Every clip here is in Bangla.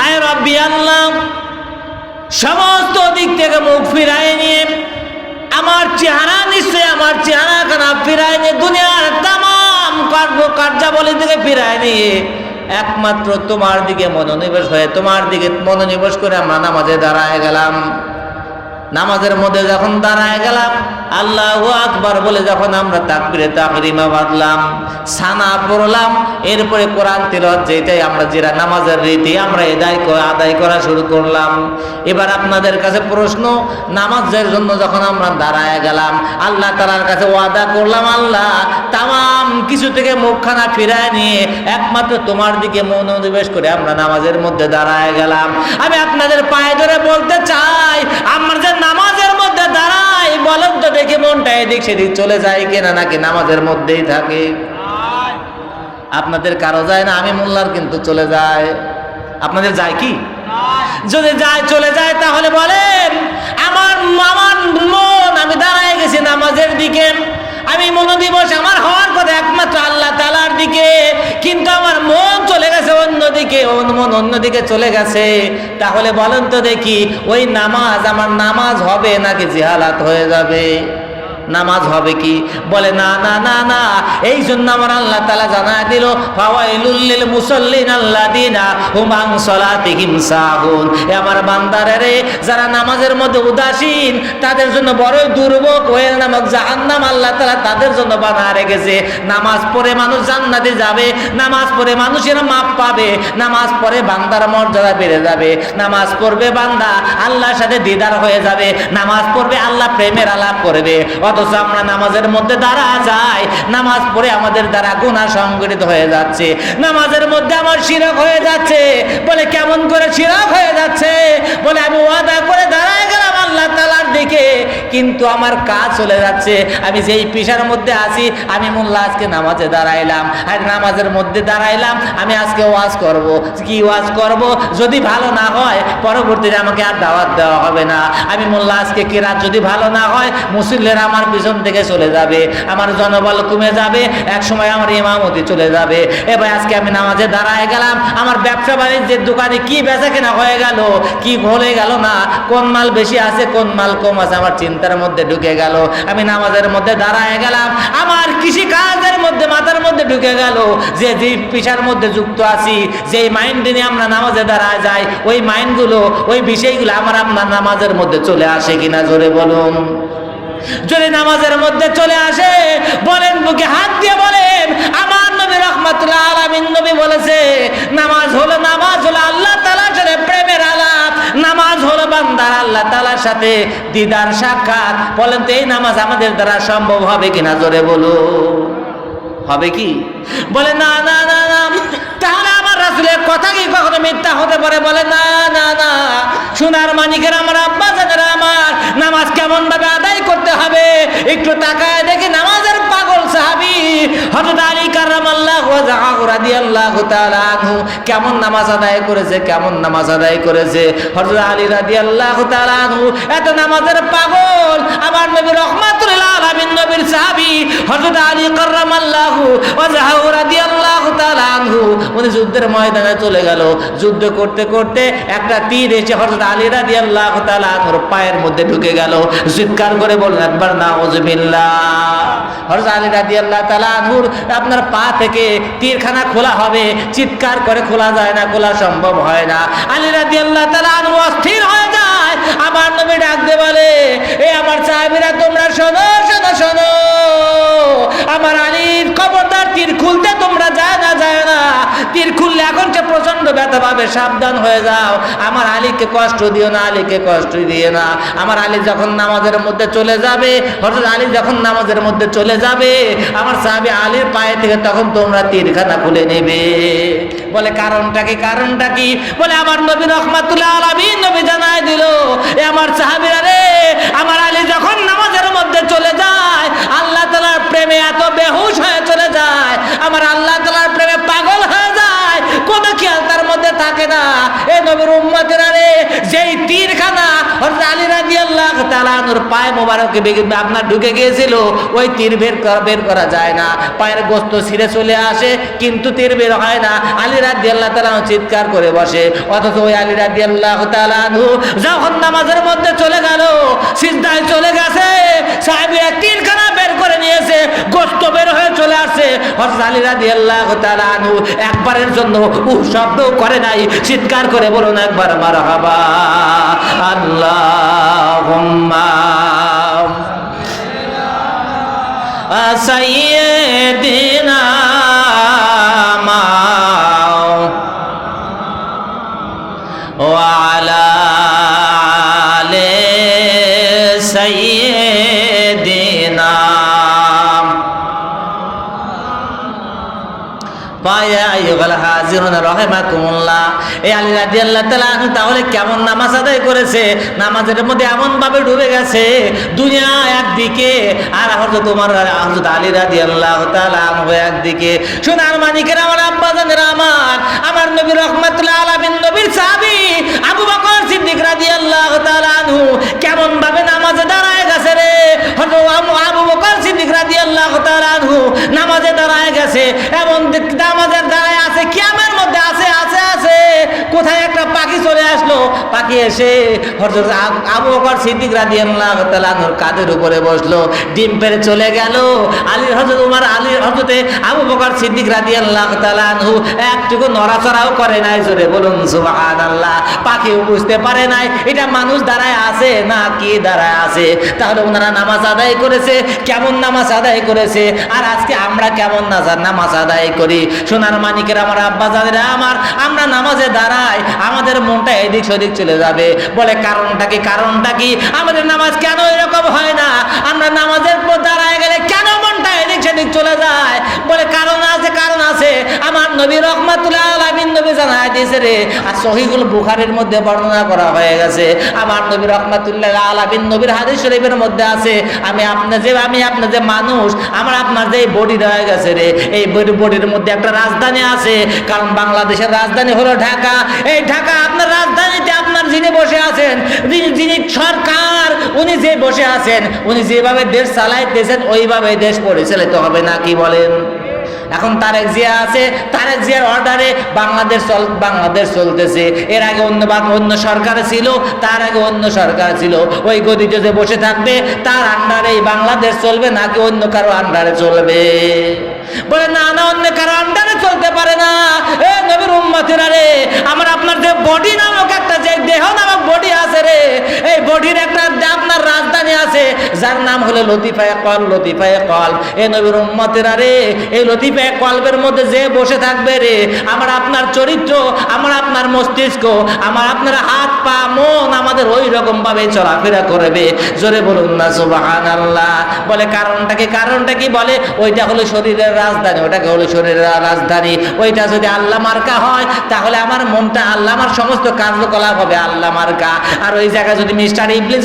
আয় রব্বি আল্লাহ, সমস্ত দিক থেকে মুখ ফিরায় নিয়ে আমার চেহারা নিশ্চয় আমার চেহারা খানা ফিরায় নিয়ে দুনিয়ার তামাম কার্যাবলী থেকে ফিরায় নিয়ে একমাত্র তোমার দিকে মনোনিবেশ হয়ে তোমার দিকে মনোনিবেশ করে আমরা নামাজে দাঁড়ায় গেলাম। নামাজের মধ্যে যখন দাঁড়ায় গেলাম, আল্লাহু আকবার বলে যখন আমরা তাকবীরে তাহরিমা বাঁধলাম, সানা পড়লাম, এরপরে কোরআন তিলাওয়াত যেটাই আমরা যেটা নামাজের রীতি আমরা আদায় করা শুরু করলাম। এবার আপনাদের কাছে প্রশ্ন, নামাজের জন্য যখন আমরা দাঁড়ায় গেলাম, আল্লাহ তাআলার কাছে ওয়াদা করলাম, আল্লাহ তামাম কিছু থেকে মুখখানা ফিরায় নিয়ে একমাত্র তোমার দিকে মনোনিবেশ করে আমরা নামাজের মধ্যে দাঁড়ায় গেলাম। আমি আপনাদের পায়ে ধরে বলতে চাই, আমরা যে নামাজের মধ্যে দাঁড়াই, বলেন তো দেখি মনটা এদিক সেদিক চলে যায় কিনা, নাকি নামাজের মধ্যেই থাকে? আপনাদের কারো যায় না, আমি মোল্লার কিন্তু চলে যায়। আপনাদের যায় কি? যদি যায় চলে যায় তাহলে বলেন আমার মন, আমি দাঁড়ায় গেছি নামাজের দিকে, আমি মনোনিবেশ আমার হওয়ার কথা একমাত্র আল্লাহ তাআলার দিকে, কিন্তু আমার মন চলে গেছে অন্যদিকে, মন অন্যদিকে চলে গেছে। তাহলে বলেন তো দেখি, ওই নামাজ আমার নামাজ হবে নাকি জিহালাত হয়ে যাবে? নামাজ হবে কি? বলে না না না না, এই জন্য আমার আল্লাহ তাআলা জানায় দিল, ফাওয়াইলুল লিল মুসাল্লিন আল্লাযিনা হুম আন সালাতিহিম সাহুন। এ আমার বান্দারা রে, যারা নামাজের মধ্যে উদাসীন, তাদের জন্য বড়ই দুর্ভোগ হয়ে নামক জাহান্নাম আল্লাহ তাআলা তাদের জন্য বানায় রেখেছে। নামাজ পড়ে মানুষ জান্নাতে যাবে, নামাজ পড়ে মানুষের মাপ পাবে, নামাজ পড়ে বান্দার মর্যাদা বেড়ে যাবে, নামাজ পড়বে বান্দা আল্লাহর সাথে দিদার হয়ে যাবে, নামাজ পড়বে আল্লাহ প্রেমের আলাপ করবে। অথচ আমরা নামাজের মধ্যে দাঁড়া যাই, নামাজ পড়ে আমাদের দ্বারা গুনাহ সংগঠিত হয়ে যাচ্ছে, নামাজের মধ্যে আমার শিরক হয়ে যাচ্ছে। বলে কেমন করে শিরক হয়ে যাচ্ছে? বলে আমি ওয়াদা করে দাঁড়ায় গেলাম আল্লাহ তাআলার দিকে, কিন্তু আমার কাজ চলে যাচ্ছে। আমি যেই পেশার মধ্যে আছি, আমি মোল্লা আজকে নামাজে দাঁড়াইলাম, আর নামাজের মধ্যে দাঁড়াইলাম, আমি আজকে ওয়াজ করব। কি ওয়াজ করব? যদি ভালো না হয় পরবর্তীতে আমাকে আর দাওয়াত দেওয়া হবে না। আমি মোল্লা আজকে কিরাত যদি ভালো না হয়, মুসল্লিরা আমার পিছন থেকে চলে যাবে, আমার জনবল কমে যাবে, এক সময় আমার ইমামতি চলে যাবে। এবার আজকে আমি নামাজে দাঁড়ায় গেলাম, আমার ব্যবসা বাণিজ্যের দোকানে কি বেচা কেনা হয়ে গেল, কি ভুলে গেল না, কোন মাল বেশি আছে কোন মাল কম আছে, আমার চিন্তার মধ্যে ঢুকে গেল। আমি নামাজের মধ্যে দাঁড়ায় গেলাম, আমার কৃষি কাজের মধ্যে মাথার মধ্যে ঢুকে গেল, যে যেই পেশার মধ্যে যুক্ত আছি, যেই মাইন্ড নিয়ে আমরা নামাজে দাঁড়ায় যাই, ওই মাইন্ডগুলো, ওই বিষয়গুলো আমার আপনার নামাজের মধ্যে চলে আসে কিনা, জোরে বলুন। যদি নামাজের মধ্যে চলে আসে, বলেন বুকে হাত দিয়ে বলেন, আমার নবী রাহমাতুল্লাহ আলামিন নবী বলেছে, নামাজ হলো আল্লাহ তাআলার সাথে প্রেমের আলাপ, নামাজ হলো বান্দার আল্লাহ তাআলার সাথে দিদার সাক্ষাৎ। বলেন তো এই নামাজ আমাদের দ্বারা সম্ভব হবে কিনা, জোরে বলো। হবে কি? বলে না না না না, তাহলে আমার রাসূলের কথা কি কখনো মিথ্যা হতে পারে? বলে না না না, সোনার মানিকের আমার আব্বা জানেরা, আমার নামাজ কেমন ভাবে আদায় করতে হবে একটু তাকায় দেখি। নামাজের পাগল সাহাবী হযরত আলী কাররামাল্লাহু ওয়াজহাহু রাদিয়াল্লাহু তাআলা আনহু কেমন নামাজ আদায় করেছে, কেমন নামাজ আদায় করেছে। হযরত আলী রাদিয়াল্লাহু তাআলা আনহু এত নামাজের পাগল, আমার নবী রাহমাতুল আলামিন নবীর সাহাবী হযরত আলী কাররামাল্লাহু ওয়াজহাহু রাদিয়াল্লাহু তাআলা আনহু, উনি যুদ্ধের ময়দানে চলে গেল। যুদ্ধ করতে করতে একটা তীর এসে হযরত আলী রাদিয়াল্লাহু তাআলা আনহুর পায়ের মধ্যে ঢুকে গেল। চিৎকার করে বললেন একবার নাউযুবিল্লাহ। হযরত আলী রাদিয়াল্লাহু তাআলা আনহুর আপনার পা থেকে তীরখানা খোলা হবে, চিৎকার করে খোলা যায় না, খোলা সম্ভব হয় না। আলী রাদিয়াল্লাহু তাআলা আনহু অস্থির হয়ে যায়। আমার নবী ডাক দিয়ে বলে, এ আমার সাহাবীরা তোমরা শোনো শোনো শোনো, আমার আলীর খবরদার তীর খুলতে তোমরা যায় না, তীর খুললে এখন যে প্রচন্ড ব্যথা পাবে, সাবধান হয়ে যাও। আমার আলীকে কষ্ট দিও না, আলীকে কষ্ট দিয়ে না। আমার আলী যখন নামাজের মধ্যে চলে যাবে, হযরত আলী যখন নামাজের মধ্যে চলে যাবে, আমার সাহাবী আলীর পায়ে থেকে তখন তোমরা তীরখানা খুলে নেবে। বলে কারণটা কি? কারণটা কি? বলে আমার নবী রাহমাতুল্লাহ আলামিন নবী জানায় দিল, এ আমার সাহাবীরা রে, আমার আলী যখন নামাজের মধ্যে চলে যায়, আল্লাহ তাআলার প্রেমে এত বেহুশ হয়ে চলে যায়, আমার আল্লাহ তাআলার প্রেমে পাগল হয়ে যায়, কোনো খেয়াল তার মধ্যে থাকে না। এ নবীর উম্মতেরা রে, যেই তীরখানা হযরত আলী রাদিয়াল্লাহু তাআলা আনহুর পায়ে মোবারকে আপনার ঢুকে গিয়েছিল, ওই তীর বের করা যায় না, পায়ের গোশত ছিঁড়ে চলে আসে কিন্তু তীর বের হয় না। আলী রাদিয়াল্লাহু তাআলা চিৎকার করে বসে, অথচ ওই আলী রাদিয়াল্লাহু তাআলা আনহু যখন নামাজের মধ্যে চলে গেল, সিজদায় চলে গেছে, সাহাবীরা তীরখানা বের করে নিয়েছে, গোশত বের হয়ে চলে আসছে। হযরত আলী রাদিয়াল্লাহু তাআলা আনহু একবারের জন্য শব্দ করে নাই, চিৎকার করে বলুন একবার মারহাবা আল্লাহুম্মা সাইয়্যিদিনা ওয়া আলা আলি সাইয়্যিদিনা তাহলে কেমন নামাজ আদায় করেছে, নামাজের মধ্যে এমন ভাবে ডুবে গেছে, দুনিয়া একদিকে আর হযরত ওমর হযরত আলী রাদিয়াল্লাহু তাআলা আনহু একদিকে। সোনার মানিকের আমার আব্বাজানেরা আমার নবী রাহমাতুল্লাহ আলামিন নবীর সাহাবী আবু বকর সিদ্দিক রাদিয়াল্লাহু তাআলা আনহু কেমন ভাবে নামাজে দাঁড়ায় গেছে রে। হযরত আবু বকর সিদ্দিক রাদিয়াল্লাহু তাআলা আনহু নামাজে দাঁড়ায় গেছে, এমন নামাজের দাঁড়ায় আছে, কিয়ামের মধ্যে আছে আছে আছে, কোথায় একটা পাখি চলে আসলো, পাখি এসে হযরত আবু বকর সিদ্দিক রাদিয়াল্লাহু তাআলা আনহুর কাঁধের উপরে বসলো, ডিম পেড়ে চলে গেল। হযরতে আবু বকর সিদ্দিক রাদিয়াল্লাহু তাআলা আনহু একটুকু নড়াচড়াও করে নাই, জোরে বলুন সুবহানাল্লাহ। পাখিও বুঝতে পারে নাই এটা মানুষ দাঁড়ায় আছে না কি দাঁড়ায় আছে। তাহলে ওনারা নামাজ আদায় করেছে, কেমন নামাজ আদায় করেছে, আর আজকে আমরা কেমন নামাজ আদায় করি। সোনার মানিকের আমার আব্বাজানেরা আমরা নামাজে দাঁড়াই, আমাদের মনটা এদিক সেদিক চলে যাবে। বলে কারণটা কি আমাদের নামাজ কেন এরকম হয় না, আমরা নামাজের পর দাঁড়ায় গেলে কেন মনটা এদিক সেদিক চলে যায়। বলে কারণ আছে। আমার নবী রাহমাতুল্লাহ আলামিন নবী জানায় দিয়েছে রে, আর সহিহুল বুখারীর মধ্যে বর্ণনা করা হয়ে গেছে। আমার নবী রাহমাতুল্লাহ আলামিন নবীর হাদিস শরীফের মধ্যে আছে, আমি আপনার যে মানুষ, আপনার যে বডি রয়ে গেছে রে, এই বডির মধ্যে একটা রাজধানী আছে। কারণ বাংলাদেশের রাজধানী হলো ঢাকা। এই ঢাকা আপনার রাজধানীতে আপনার যিনি বসে আছেন, যিনি সরকার, উনি যে বসে আছেন, উনি যেভাবে দেশ চালাইতেছেন ওইভাবে দেশ পরিচালিত হবে না, কি বলেন? এখন তারেক জিয়া আছে, তারেক জিয়ার অর্ডারে বাংলাদেশ চলতেছে। এর আগে অন্য সরকার ছিল, তার আগে অন্য সরকার ছিল। ওই গদিতে যে বসে থাকবে তার আন্ডারে বাংলাদেশ চলবে নাকি অন্য কারো আন্ডারে চলবে? বলে না, অন্য কারো আন্ডারে চলতে পারে না। এ নবীর উম্মতেরা রে, আপনার যে বডি নামক একটা যে দেহ নামক বডি আছে রে, এই বডির একটা আপনার রাজধানী আছে যার নাম হলো লতিফায়ে কলব। এ নবীর উম্মতেরা রে, এই লতিফায়ে কলবের মধ্যে যে বসে থাকবে রে, আপনার চরিত্র, আপনার মস্তিষ্ক, আপনার হাত পা মন আমাদের ওই রকম ভাবে চলাফেরা করবে। জোরে বলুন না সুবহানাল্লাহ। বলে কারণটা কি? বলে ওইটা হলো শরীরের রাজধানী, ওটাকে হলো শরীরের রাজধানী। ওইটা যদি আল্লাহ মার্কা হয় তাহলে আমার মনটা আল্লাহ, আমার সমস্ত কার্যকলাপ হবে আল্লাহ মার্কা। আর ওই জায়গায় যদি মিস্টার ইবলিস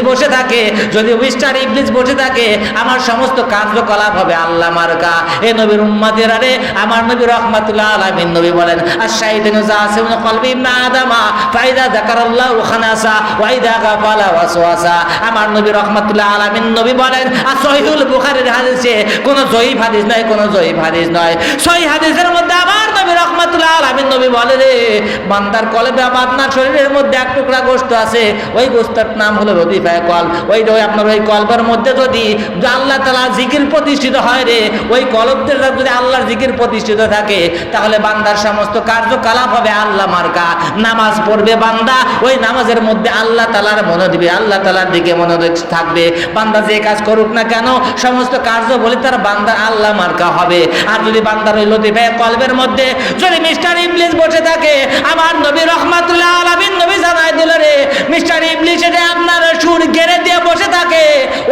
বসে থাকে, আমার সমস্ত কার্যকলাপ হবে আল্লাহ মার্কা। এ নবীর উম্মতেরা রে, আমার নবী রাহমাতুল্লাহ আলামিন নবী বলেন, আশ-শাইতানু জাসিমুন কলবি ইবনে আদামা ফাইদা যাকারাল্লাহু খানাসা ওয়া ইদা গাফালা ওয়াসওয়াসা। আমার নবী রাহমাতুল্লাহ আলামিন নবী বলেন, আর সহিহুল বুখারীর হাদিসে কোন জয়ীফ হাদিস নয়, সহিহ হাদিসের মধ্যে আমার নবী রাহমাতুল্লাহ আলামিন নবী বলে রে, বান্দার কলবে আপনার শরীরের মধ্যে এক টুকরা গোশত আছে, ওই গোশতের নাম হলো লতিফায়ে কলব। আপনার ওই কলবের মধ্যে যদি আল্লাহ তাআলা জিকির প্রতিষ্ঠিত হয় রে, ওই কলবদের যদি আল্লাহর জিকির প্রতিষ্ঠিত থাকে তাহলে বান্দার সমস্ত কার্যকলাপ হবে আল্লাহ মার্কা। নামাজ পড়বে বান্দা, ওই নামাজের মধ্যে আল্লাহ তাআলার মনে দিবে, আল্লাহ তাআলার দিকে মনোযোগ থাকবে। বান্দা যে কাজ করুক না কেন সমস্ত কার্য বলে তার বান্দা আল্লাহ মার্কা হবে। আর যদি বান্দার ওই লতিফায়ে কলবের মধ্যে যদি মিস্টার ইবলিস বসে থাকে, আমার নবী রাহমাতুল্লাহ আলামিন নবী জানায় দিল রে, মিস্টার ইবলিস এটা আপনার সুর গেড়ে দিয়ে বসে থাকে,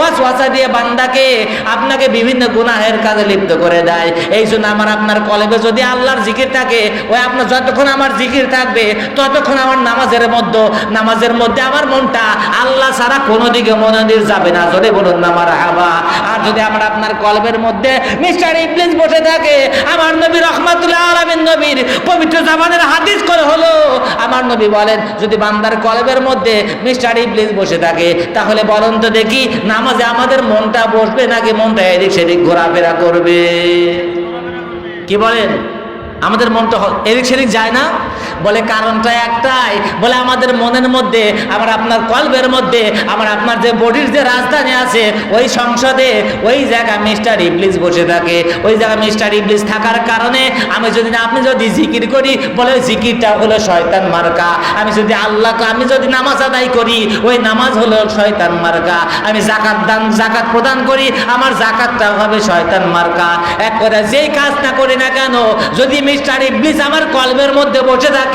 ওয়াসওয়াসা দিয়ে বান্দাকে আপনাকে বিভিন্ন গুনাহের কাজে লিপ্ত করে দেয়। এই জন্য আমার আপনার কলবে যদি আল্লাহর জিকির থাকে, ওই আপনার যতক্ষণ আমার জিকির থাকবে ততক্ষণ আমার নামাজের মধ্যে আমার মনটা আল্লাহ ছাড়া কোনো দিকে মনোনির যাবে না। যদি বলুন না মারহাবা। আর যদি আমার আপনার কলবের মধ্যে মিস্টার ইবলিস বসে থাকে, আমার নবী রাহমাতুল্লাহ আলামিন নবীর পবিত্র জামানের হাদিস করে হলো, আমার নবী বলেন যদি বান্দার কলবের মধ্যে মিস্টার ইবলিস বসে থাকে, তাহলে বলুন তো দেখি নামাজে আমাদের মনটা বসবে নাকি মনটা এদিক সেদিক ঘোরাফেরা করবে? কি বলেন? আমাদের মন তো এদিক সেদিক যায় না। বলে কারণটা একটাই, বলে আমাদের মনের মধ্যে, আমার আপনার কলবের মধ্যে, আমার আপনার যে বডির যে রাজধানী আছে, ওই সংসদে ওই জায়গায় মিস্টার ইবলিস বসে থাকে। ওই জায়গায় মিস্টার ইবলিস থাকার কারণে আপনি যদি জিকির করি, বলে ওই জিকিরটা হলো শয়তান মার্কা। আমি যদি নামাজ আদায় করি, ওই নামাজ হলো শয়তান মার্কা। আমি জাকাত প্রদান করি, আমার জাকাতটা হবে শয়তান মার্কা। এক কথা যেই কাজ না করি না কেন, যদি মিস্টার ইবলিস আমার কলবের মধ্যে বসে থাকে,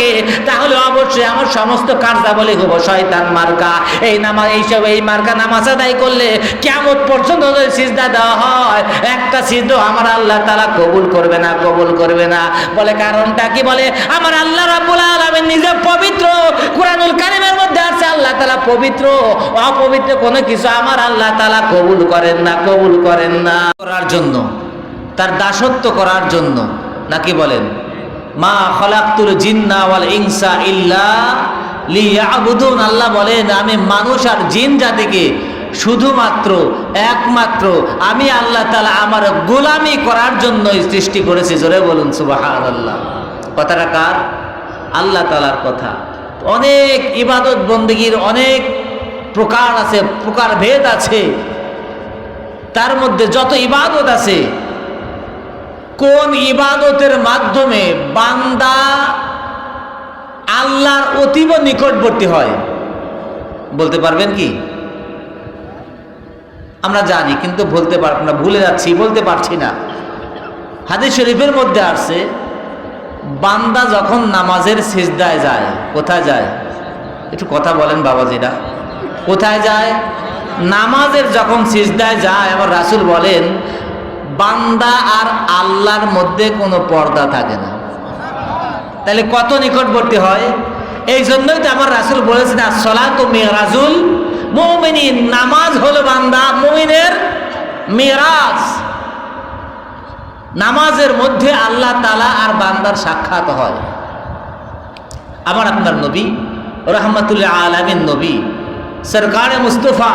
তাহলে অবশ্যই আমার সমস্ত কার্যাবলী হবো শয়তান মার্কা। এই মার্কা নামাজ আদায় করলে কিয়ামত পর্যন্ত যদি সিজদা দেওয়া হয়, একটা সিজদা আমার আল্লাহ তাআলা কবুল করবে না। বলে কারণটা কি? বলে আমার আল্লাহ রাব্বুল আলামিন নিজে পবিত্র। কুরআনুল কারীমের মধ্যে আছে আল্লাহ তাআলা পবিত্র। অপবিত্র কোনো কিছু আমার আল্লাহ তাআলা কবুল করেন না করার জন্য, তার দাসত্ব করার জন্য। নাকি বলেন মা খালাকতুল জিন্না ওয়াল ইনসা ইল্লা লিয়াবুদুন। আল্লাহ বলেন আমি মানুষ আর জিন জাতিকে শুধুমাত্র একমাত্র আমি আল্লাহ তাআলা আমার গোলামি করার জন্যই সৃষ্টি করেছি। জোরে বলুন সুবহানাল্লাহ। কথাটা কার? আল্লাহ তাআলার কথা। অনেক ইবাদত বন্দেগীর অনেক প্রকার আছে, প্রকারভেদ আছে। তার মধ্যে যত ইবাদত আছে, কোন ইবাদতের মাধ্যমে বান্দা আল্লাহর অতীব নিকটবর্তী হয় বলতে পারবেন কি? আমরা জানি কিন্তু ভুলে যাচ্ছি, বলতে পারছি না। হাদিস শরীফের মধ্যে আছে বান্দা যখন নামাজের সিজদায় যায়, কোথায় যায়? একটু কথা বলেন বাবাজিরা, কোথায় যায়? নামাজের যখন সিজদায় যায়, আমার রাসূল বলেন বান্দা আর আল্লাহর মধ্যে কোনো পর্দা থাকে না। তাহলে কত নিকটবর্তী হয়। এই জন্যই তো আমার রাসূল বলেছেন as-সালাতু মিরাজুল মুমিনিন, নামাজ হলো বান্দা মুমিনের মিরাজ। নামাজের মধ্যে আল্লাহ তাআলা আর বান্দার সাক্ষাৎ হয়। আমার আপনার নবী রাহমাতুল আলামিন নবী সরকারে মুস্তাফা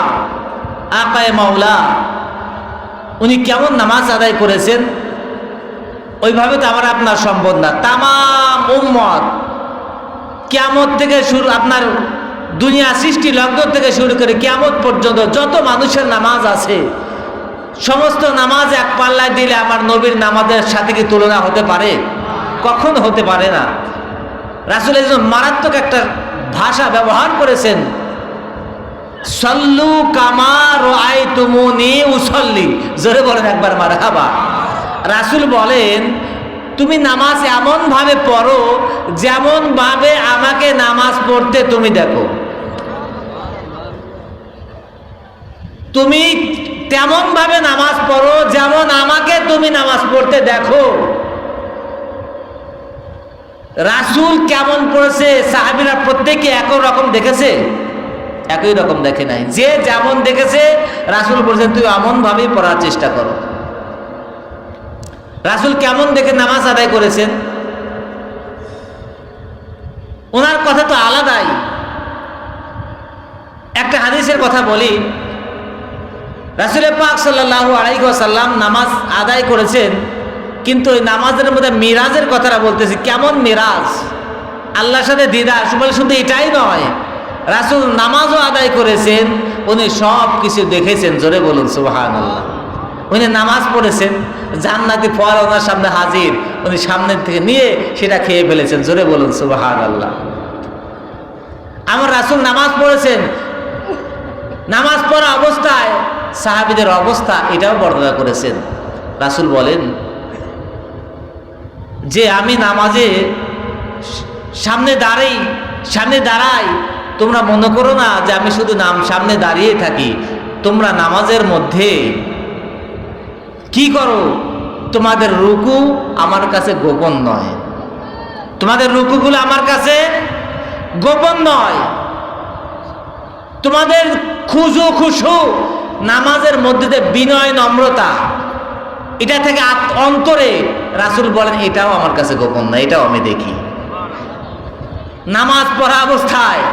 আকায়ে মাওলা, উনি কেমন নামাজ আদায় করেছেন ওইভাবে তো আমার আপনার সম্ভব না। তামাম উম্মত কিয়ামত থেকে শুরু, আপনার দুনিয়া সৃষ্টি লগ্ন থেকে শুরু করে কিয়ামত পর্যন্ত যত মানুষের নামাজ আছে, সমস্ত নামাজ এক পাল্লায় দিলে আমার নবীর নামাজের সাথে কি তুলনা হতে পারে? কখনো হতে পারে না। রাসূল একজন মারাত্মক একটা ভাষা ব্যবহার করেছেন, সল্লু কামা রাআইতুমুনি উসাল্লি। জোরে বলেন একবার মারহাবা। রাসূল বলেন তুমি নামাজ এমন ভাবে পড়ো যেমন ভাবে আমাকে নামাজ পড়তে তুমি দেখো। তুমি তেমন ভাবে নামাজ পড়ো যেমন আমাকে তুমি নামাজ পড়তে দেখো। রাসূল কেমন পড়েছে সাহাবীরা প্রত্যেকে একই রকম দেখেছে? একই রকম দেখে নাই। যে যেমন দেখেছে রাসূল বলেছেন তুই এমন ভাবেই পড়ার চেষ্টা করো। রাসূল কেমন দেখে নামাজ আদায় করেছেন ওনার কথা তো আলাদাই। একটা হাদিসের কথা বলি, রাসূল পাক সাল্লাল্লাহু আলাইহি ওয়াসাল্লাম নামাজ আদায় করেছেন, কিন্তু ওই নামাজের মধ্যে মিরাজের কথাটা বলতেছি। কেমন মিরাজ? আল্লাহর সাথে দিদার। বলে শুধু এটাই নয়, রাসূল নামাজও আদায় করেছেন, উনি সব কিছু দেখেছেন। জোরে বলুন সুবহানাল্লাহ। উনি নামাজ পড়েছেন, জান্নাতি ফল ওনার সামনে হাজির, উনি সামনের থেকে নিয়ে সেটা খেয়ে ফেলেছেন। জোরে বলুন সুবহানাল্লাহ। আমার রাসূল নামাজ পড়েছেন, নামাজ পড়া অবস্থায় সাহাবীদের অবস্থা এটাও বর্ণনা করেছেন। রাসূল বলেন যে আমি নামাজে সামনে দাঁড়াই, তোমরা মনে করো না যে আমি শুধু সামনে দাঁড়িয়ে থাকি, তোমরা নামাজের মধ্যে কি করো? তোমাদের রুকু আমার কাছে গোপন নয়, তোমাদের রুকুগুলো আমার কাছে গোপন নয়, তোমাদের খুশু নামাজের মধ্যে বিনয় নম্রতা, এটা থেকে অন্তরে রাসূল বলেন এটাও আমার কাছে গোপন নয়, এটাও আমি দেখি। নামাজ পড়া অবস্থায়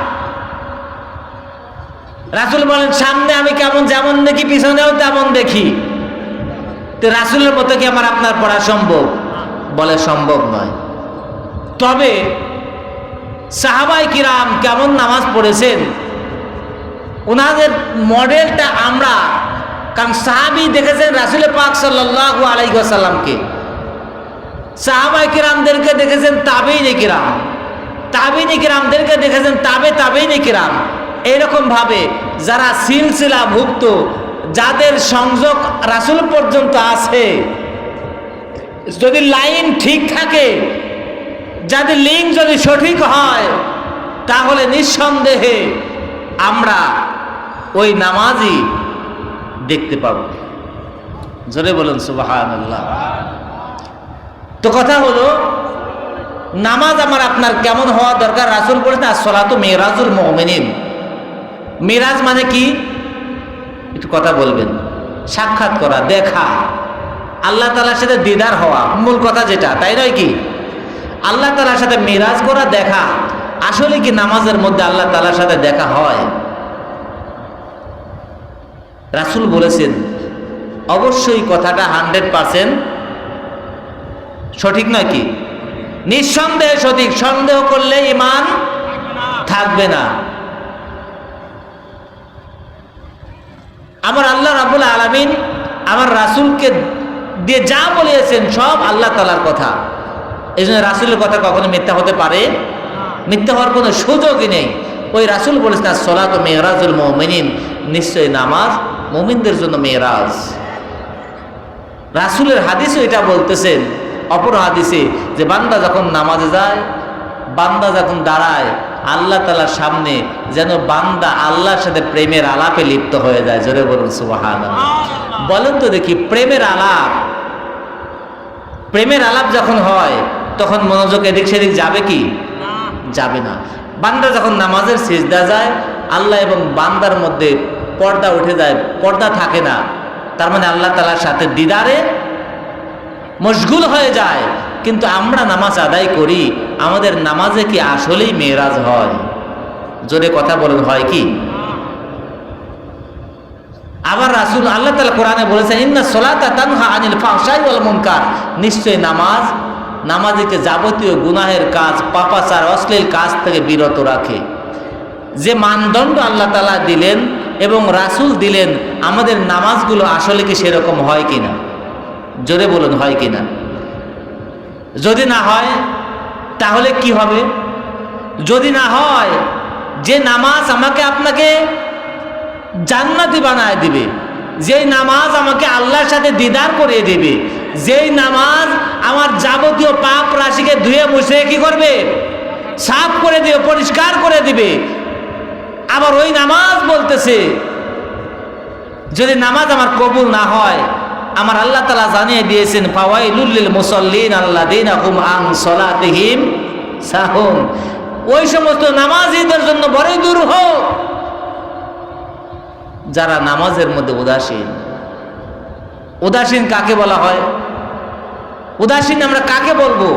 রাসূল বলেন সামনে আমি কেমন যেমন দেখি পিছনেও তেমন দেখি। তো রাসূলের মতো কি আমার আপনার পড়া সম্ভব? বলে সম্ভব নয়। তবে সাহাবায়ে কিরাম কেমন নামাজ পড়েছেন ওনাদের মডেলটা আমরা, কারণ সাহাবী দেখেছেন রাসূল পাক সাল্লাল্লাহু আলাইহি ওয়াসাল্লামকে, সাহাবায়ে কিরামদেরকে দেখেছেন তাবেঈনে কিরাম, তাবেঈনে কিরামদেরকে দেখেছেন তাবেঈনে কিরাম। এইরকম ভাবে যারা সিলসিলাভুক্ত, যাদের সংযোগ রাসূল পর্যন্ত আছে, যদি লাইন ঠিক থাকে, যাদের লিঙ্ক যদি সঠিক হয়, তাহলে নিঃসন্দেহে আমরা ওই নামাজই দেখতে পাবো। জোরে বলুন সুবহানাল্লাহ। তো কথা হলো নামাজ আমার আপনার কেমন হওয়া দরকার? রাসূল বলেছেন as-সালাতু মিরাজুল মুমিনিন। মিরাজ মানে কি? একটু কথা বলবেন। সাক্ষাৎ করা, দেখা, আল্লাহ তাআলার সাথে দিদার হওয়া, মূল কথা যেটা, তাই নয় কি? আল্লাহ তাআলার সাথে মিরাজ করা, দেখা। আসলে কি নামাজের মধ্যে আল্লাহ তাআলার সাথে দেখা হয়? রাসূল বলেছেন অবশ্যই কথাটা 100% সঠিক নয় কি? নিঃসন্দেহে সঠিক। সন্দেহ করলে ঈমান থাকবে না। আমার আল্লাহ রাব্বুল আলামিন আমার রাসূলকে দিয়ে যা বলিয়েছেন সব আল্লাহ তাআলার কথা। এই জন্য রাসূলের কথা কখনো মিথ্যা হতে পারে? মিথ্যা হওয়ার কোনো সুযোগই নেই। ওই রাসূল বলেছেন as-সালাতু মিরাজুল মুমিনিন, নিশ্চয়ই নামাজ মুমিনদের জন্য মেরাজ। রাসূলের হাদিসও এটা বলতেছেন, অপর হাদিসে, যে বান্দা যখন নামাজে যায়, বান্দা যখন দাঁড়ায় আল্লাহ তাআলার সামনে, যেন বান্দা আল্লাহর সাথে প্রেমের আলাপে লিপ্ত হয়ে যায়। জোরে বলুন সুবহানাল্লাহ। বলেন তো দেখি, প্রেমের আলাপ, প্রেমের আলাপ যখন হয় তখন মনোযোগ এদিক সেদিক যাবে কি? যাবে না। বান্দা যখন নামাজের সিজদা যায়, আল্লাহ এবং বান্দার মধ্যে পর্দা উঠে যায়, পর্দা থাকে না। তার মানে আল্লাহ তাআলার সাথে দিদারে মশগুল হয়ে যায়। কিন্তু আমরা নামাজ আদায় করি, আমাদের নামাজে কি আসলেই মেরাজ হয়? জোরে কথা বলেন, হয় কি? আবার রাসূল আল্লাহ তাআলা কোরআনে বলেছেন ইন্নাস সালাতা তানহা আনিল ফাহশাই ওয়াল মুনকার, নিশ্চয় নামাজ নামাজীকে যাবতীয় গুনাহের কাজ, পাপাচার, অশ্লীল কাজ থেকে বিরত রাখে। যে মানদণ্ড আল্লাহ তাআলা দিলেন এবং রাসূল দিলেন, আমাদের নামাজগুলো আসলে কি সেরকম হয় কিনা? জোরে বলুন, হয় কিনা? যদি না হয় তাহলে কি হবে? যদি না হয়, যে নামাজ আমাকে আপনাকে জান্নাতি বানায় দিবে, যেই নামাজ আমাকে আল্লাহর সাথে দিদার করিয়ে দিবে, যেই নামাজ আমার যাবতীয় পাপ রাশিকে ধুয়ে মুছে কি করবে? সাফ করে দিবে, পরিষ্কার করে দিবে। আবার ওই নামাজ বলতেছে, যদি নামাজ আমার কবুল না হয়, আমার আল্লাহ তাআলা জানিয়ে দিয়েছেন ফাওয়াইলুল লিল মুসাল্লিন আল্লাযীনা হুম আন সালাতিহিম সাহুন, ওই সমস্ত নামাজীদের জন্য বড়ই দুর্ভোগ যারা নামাজের মধ্যে উদাসীন। উদাসীন কাকে বলা হয়? উদাসীন আমরা কাকে বলবো?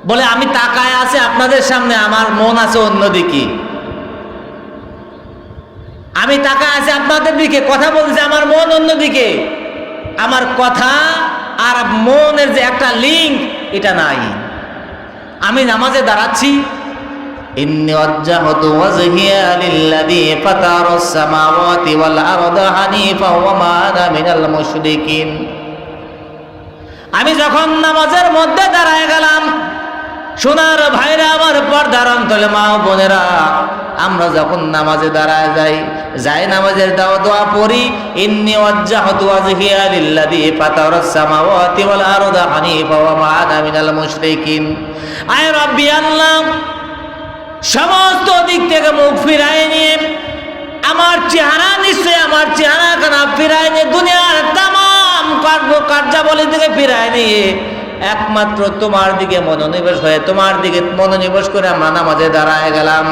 বলে আমি তাকায় আছে আপনাদের সামনে, আমার মন আছে অন্যদিকে। আমি তাকায় আছে আপনাদের দিকে, কথা বলছে, আমার মন অন্যদিকে। আমার কথা আর মনের যে একটা লিঙ্ক, এটা নাই। আমি নামাজে দাঁড়াচ্ছি, ইন্নী ওয়াজ্জাহতু ওয়াজহিয়া লিল্লাযী ফাতারাস সামাওয়াতি ওয়াল আরদা হানিফা ওয়া মা আনা মিনাল মুশরিকিন। আমি যখন নামাজের মধ্যে দাঁড়ায় গেলাম, সোনার ভাইরা আমার, পর্দার অন্তরে মা ও বোনেরা, আমরা যখন নামাজে দাঁড়ায় যাই নামাজের দোয়া পড়ি, ইন্নী ওয়াজ্জাহতু ওয়াজহিয়া লিল্লাযী ফাতারাস সামাওয়াতি ওয়াল আরদা হানিফা ওয়া মা আনা মিনাল মুশরিকিন। আয় রব্বি আল্লাহ, সমস্ত দিক থেকে মুখ ফিরায় নিয়ে আমার চেহারা নিশ্চয় আমার চেহারা খানা ফিরায় নিয়ে দুনিয়ার তাম কার্যাবলী থেকে ফিরায় নিয়ে একমাত্র তোমার দিকে মনোনিবেশ হয়ে তোমার দিকে মনোনিবেশ করে আমরা নামাজে দাঁড়ায় গেলাম।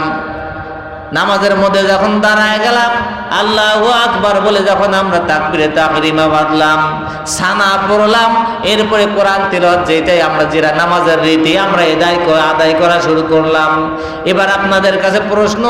নামাজের মধ্যে যখন দাঁড়ায় গেলাম, আল্লাহু আকবার বলে যখন আমরা তাকবীরে তাহরিমা বাঁধলাম, সানা পড়লাম, এরপরে কোরআন তিলাওয়াত যেটাই আমরা যেটা নামাজের রীতি আমরা আদায় করা শুরু করলাম। এবার আপনাদের কাছে প্রশ্ন,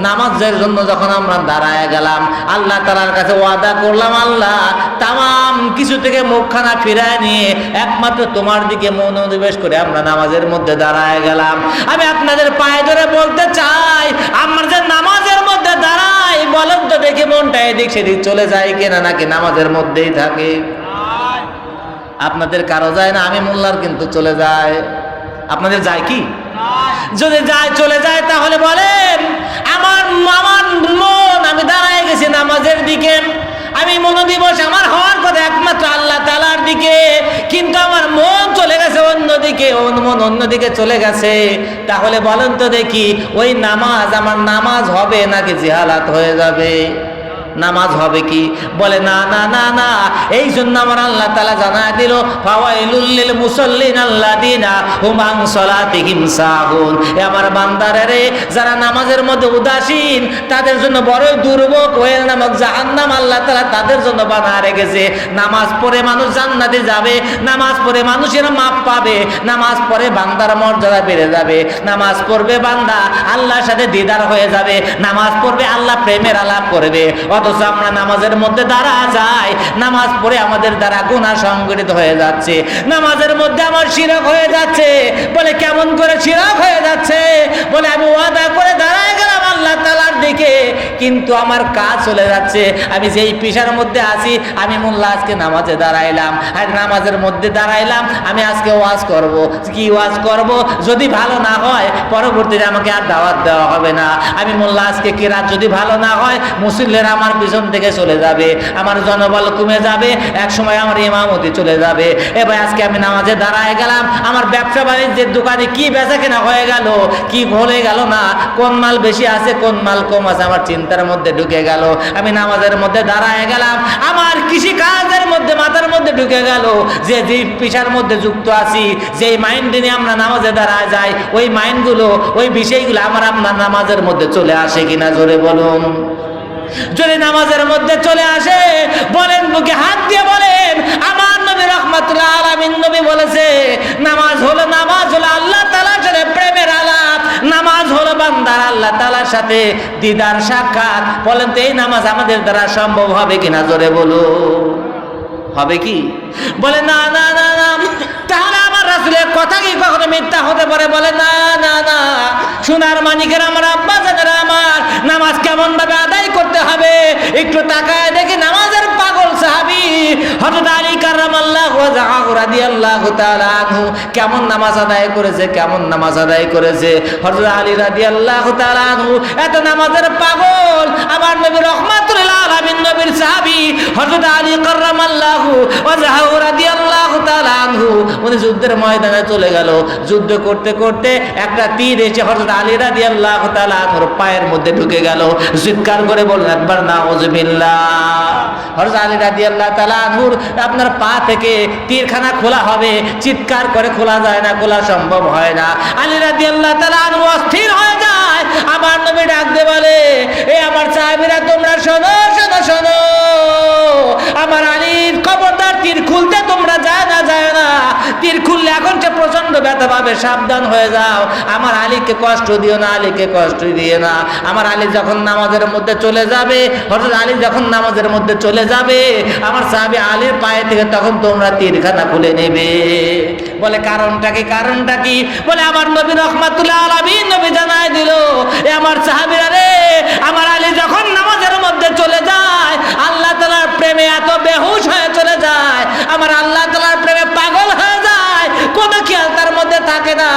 নামাজের জন্য যখন আমরা দাঁড়ায় গেলাম, আল্লাহ তাআলার কাছে ওয়াদা করলাম, আল্লাহ তামাম কিছু থেকে মুখখানা ফিরায় নিয়ে একমাত্র তোমার দিকে মনোনিবেশ করে আমরা নামাজের মধ্যে দাঁড়ায় গেলাম। আমি আপনাদের পায়ে ধরে বলতে চাই, আমরা যে নামাজের মধ্যে দাঁড়াই, বলেন তো দেখি মনটা এদিক সেদিক চলে যায় কিনা, নাকি নামাজের মধ্যেই থাকে? আপনাদের কারো যায় না, আমি মোল্লার কিন্তু চলে যায়। আপনাদের যায় কি? যদি যায় চলে যায় তাহলে বলেন আমার মন আমি দাঁড়ায় গেছি নামাজের দিকে, আমি মনোনিবেশ আমার হওয়ার কথা একমাত্র আল্লাহ তাআলার দিকে, কিন্তু আমার মন চলে গেছে অন্যদিকে, মন অন্যদিকে চলে গেছে। তাহলে বলেন তো দেখি ওই নামাজ আমার নামাজ হবে নাকি জিহালাত হয়ে যাবে? নামাজ হবে কি? বলে না না না না। এই জন্য আমার আল্লাহ তাআলা জানায় দিল, ফাওয়াইলুল লিল মুসাল্লিন আল্লাযিনা হুম আন সালাতিহিম সাহুন। এ আমার বান্দারা রে, যারা নামাজের মধ্যে উদাসীন, তাদের জন্য বড়ই দুর্ভোগ হয়ে নামক জাহান্নাম আল্লাহ তাআলা তাদের জন্য বানায় রেখেছে। নামাজ পড়ে মানুষ জান্নাতে যাবে, নামাজ পড়ে মানুষের মাপ পাবে, নামাজ পড়ে বান্দার মর্যাদা বেড়ে যাবে, নামাজ পড়বে বান্দা আল্লাহর সাথে দিদার হয়ে যাবে, নামাজ পড়বে আল্লাহ প্রেমের আলাপ করবে। অথচ আমরা নামাজের মধ্যে দাঁড়া যাই, নামাজ পড়ে আমাদের দ্বারা গুনাহ সংগঠিত হয়ে যাচ্ছে, নামাজের মধ্যে আমার শিরক হয়ে যাচ্ছে। বলে কেমন করে শিরক হয়ে যাচ্ছে? বলে আমি ওয়াদা করে দাঁড়ায় গেলাম আল্লাহ তাআলার দিকে, কিন্তু আমার কাজ চলে যাচ্ছে। আমি যেই পেশার মধ্যে আছি, আমি মোল্লা আজকে নামাজে দাঁড়াইলাম, আর নামাজের মধ্যে দাঁড়াইলাম, আমি আজকে ওয়াজ করব। কি ওয়াজ করব? যদি ভালো না হয় পরবর্তীতে আমাকে আর দাওয়াত দেওয়া হবে না। আমি মোল্লা আজকে কিরাত যদি ভালো না হয় মুসল্লিরা আমার পিছন থেকে চলে যাবে, আমার জনবল কমে যাবে, এক সময় আমার ইমামতি চলে যাবে। এবার আজকে আমি নামাজে দাঁড়ায় গেলাম, আমার ব্যবসা বাণিজ্যের দোকানে কি বেচা কেনা হয়ে গেল, কি ভরে গেল না, কোন মাল বেশি আছে কোন মাল কম আছে আমার চিন্তার মধ্যে ঢুকে গেল। আমি নামাজের মধ্যে দাঁড়ায় গেলাম, আমার কৃষি কাজের মধ্যে মাথার মধ্যে ঢুকে গেল, যে পেশার মধ্যে যুক্ত আছি, যেই মাইন্ড নিয়ে আমরা নামাজে দাঁড়ায় যাই, ওই মাইন্ডগুলো ওই বিষয়গুলো আমার আপনার নামাজের মধ্যে চলে আসে কিনা জোরে বলুন। যদি নামাজের মধ্যে চলে আসে, বলেন বুকে হাত দিয়ে বলেন, আমার নবী রাহমাতুল্লাহ আলামিন নবী বলেছে, নামাজ হলো আল্লাহ তাআলার সাথে প্রেমের আলাপ, নামাজ হলো বান্দার আল্লাহ তাআলার সাথে দিদার সাক্ষাৎ। বলেন তো এই নামাজ আমাদের দ্বারা সম্ভব হবে কিনা জোরে বলুন। হবে কি? বলে না না না না। তাহলে আমার রাসূলের কথা কি কখনো মিথ্যা হতে পারে? বলে না না না। সোনার মানিকের আমার আব্বা জানেরা, আমার নামাজ কেমন ভাবে আদায় করতে হবে একটু তাকায় দেখি। নামাজের পাগল সাহাবী হযরত আলী কাররামাল্লাহু ওয়াজহাহু রাদিয়াল্লাহু তাআলা আনহু কেমন নামাজ আদায় করেছে, কেমন নামাজ আদায় করেছে। হযরত আলী রাদিয়াল্লাহু তাআলা আনহু এত নামাজের পাগল, আমার নবী রাহমাতুল লিল আলামিন নবীর সাহাবী হযরত আলী কাররামাল্লাহু ওয়াজহাহু রাদিয়াল্লাহু তাআলা আনহু উনি যুদ্ধের ময়দানে চলে গেল। যুদ্ধ করতে করতে একটা তীর এসে হযরত আলী রাদিয়াল্লাহু তাআলা আনহুর পায়ের মধ্যে ঢুকে গেল। চিৎকার করে বললেন একবার নাউযুবিল্লাহ। হযরত আলী রাদিয়াল্লাহু তাআলা আনহুর আপনার পা থেকে তীরখানা খোলা হবে, চিৎকার করে খোলা যায় না, খোলা সম্ভব হয় না। আলী রাদিয়াল্লাহু তাআলা আনহু অস্থির হয়ে যায়। আমার নবী ডাক দিয়ে বলে, এ আমার সাহাবীরা তোমরা শোনো শোনো শোনো, আমার আলীর খবরদার তীর খুলতে তোমরা যায় না, তীর খুললে এখন সে প্রচন্ড ব্যথা পাবে, সাবধান হয়ে যাও। আমার আলীকে কষ্ট দিও না, আলীকে কষ্ট দিয়ে না। আমার আলী যখন নামাজের মধ্যে চলে যাবে, হযরত আলী যখন নামাজের মধ্যে চলে যাবে, আমার সাহাবী আলীর পায়ে থেকে তখন তোমরা তীরখানা খুলে নেবে। বলে কারণটা কি? কারণটা কি? বলে আমার নবী রাহমাতুল্লাহ আলামিন নবী জানায় দিল, এ আমার সাহাবীরা রে, আমার আলী যখন নামাজের মধ্যে চলে যায়, আল্লাহ তাআলার প্রেমে এত বেহুশ হয়ে চলে যায়, আমার আল্লাহ তাআলার প্রেমে পাগল হয়ে যায়, কোনো খেয়াল তার মধ্যে থাকে না।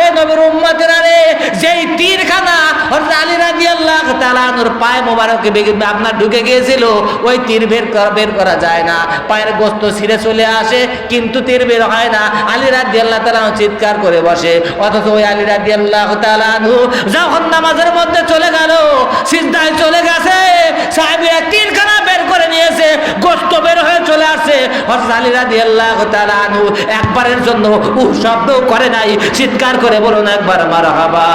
এ নবীর উম্মতেরা রে, যেই তীরখানা হযরত আলী রাদিয়াল্লাহু রাদিয়াল্লাহু তাআলা আনহুর পায়ে মোবারকে আপনার ঢুকে গিয়েছিল, ওই তীর বের করা যায় না, পায়ের গোশত ছিঁড়ে চলে আসে কিন্তু তীর বের হয় না। আলী রাদিয়াল্লাহু তাআলা চিৎকার করে বসে, অথচ ওই আলী রাদিয়াল্লাহু তাআলা আনহু যখন নামাজের মধ্যে চলে গেল, সিজদায় চলে গেছে, সাহাবীরা তীরখানা বের করে নিয়েছে, গোশত বের হয়ে চলে আসছে। হযরত আলী রাদিয়াল্লাহু তাআলা আনহু একবারের জন্য শব্দ করে নাই, চিৎকার করে বলুন একবার মারহাবা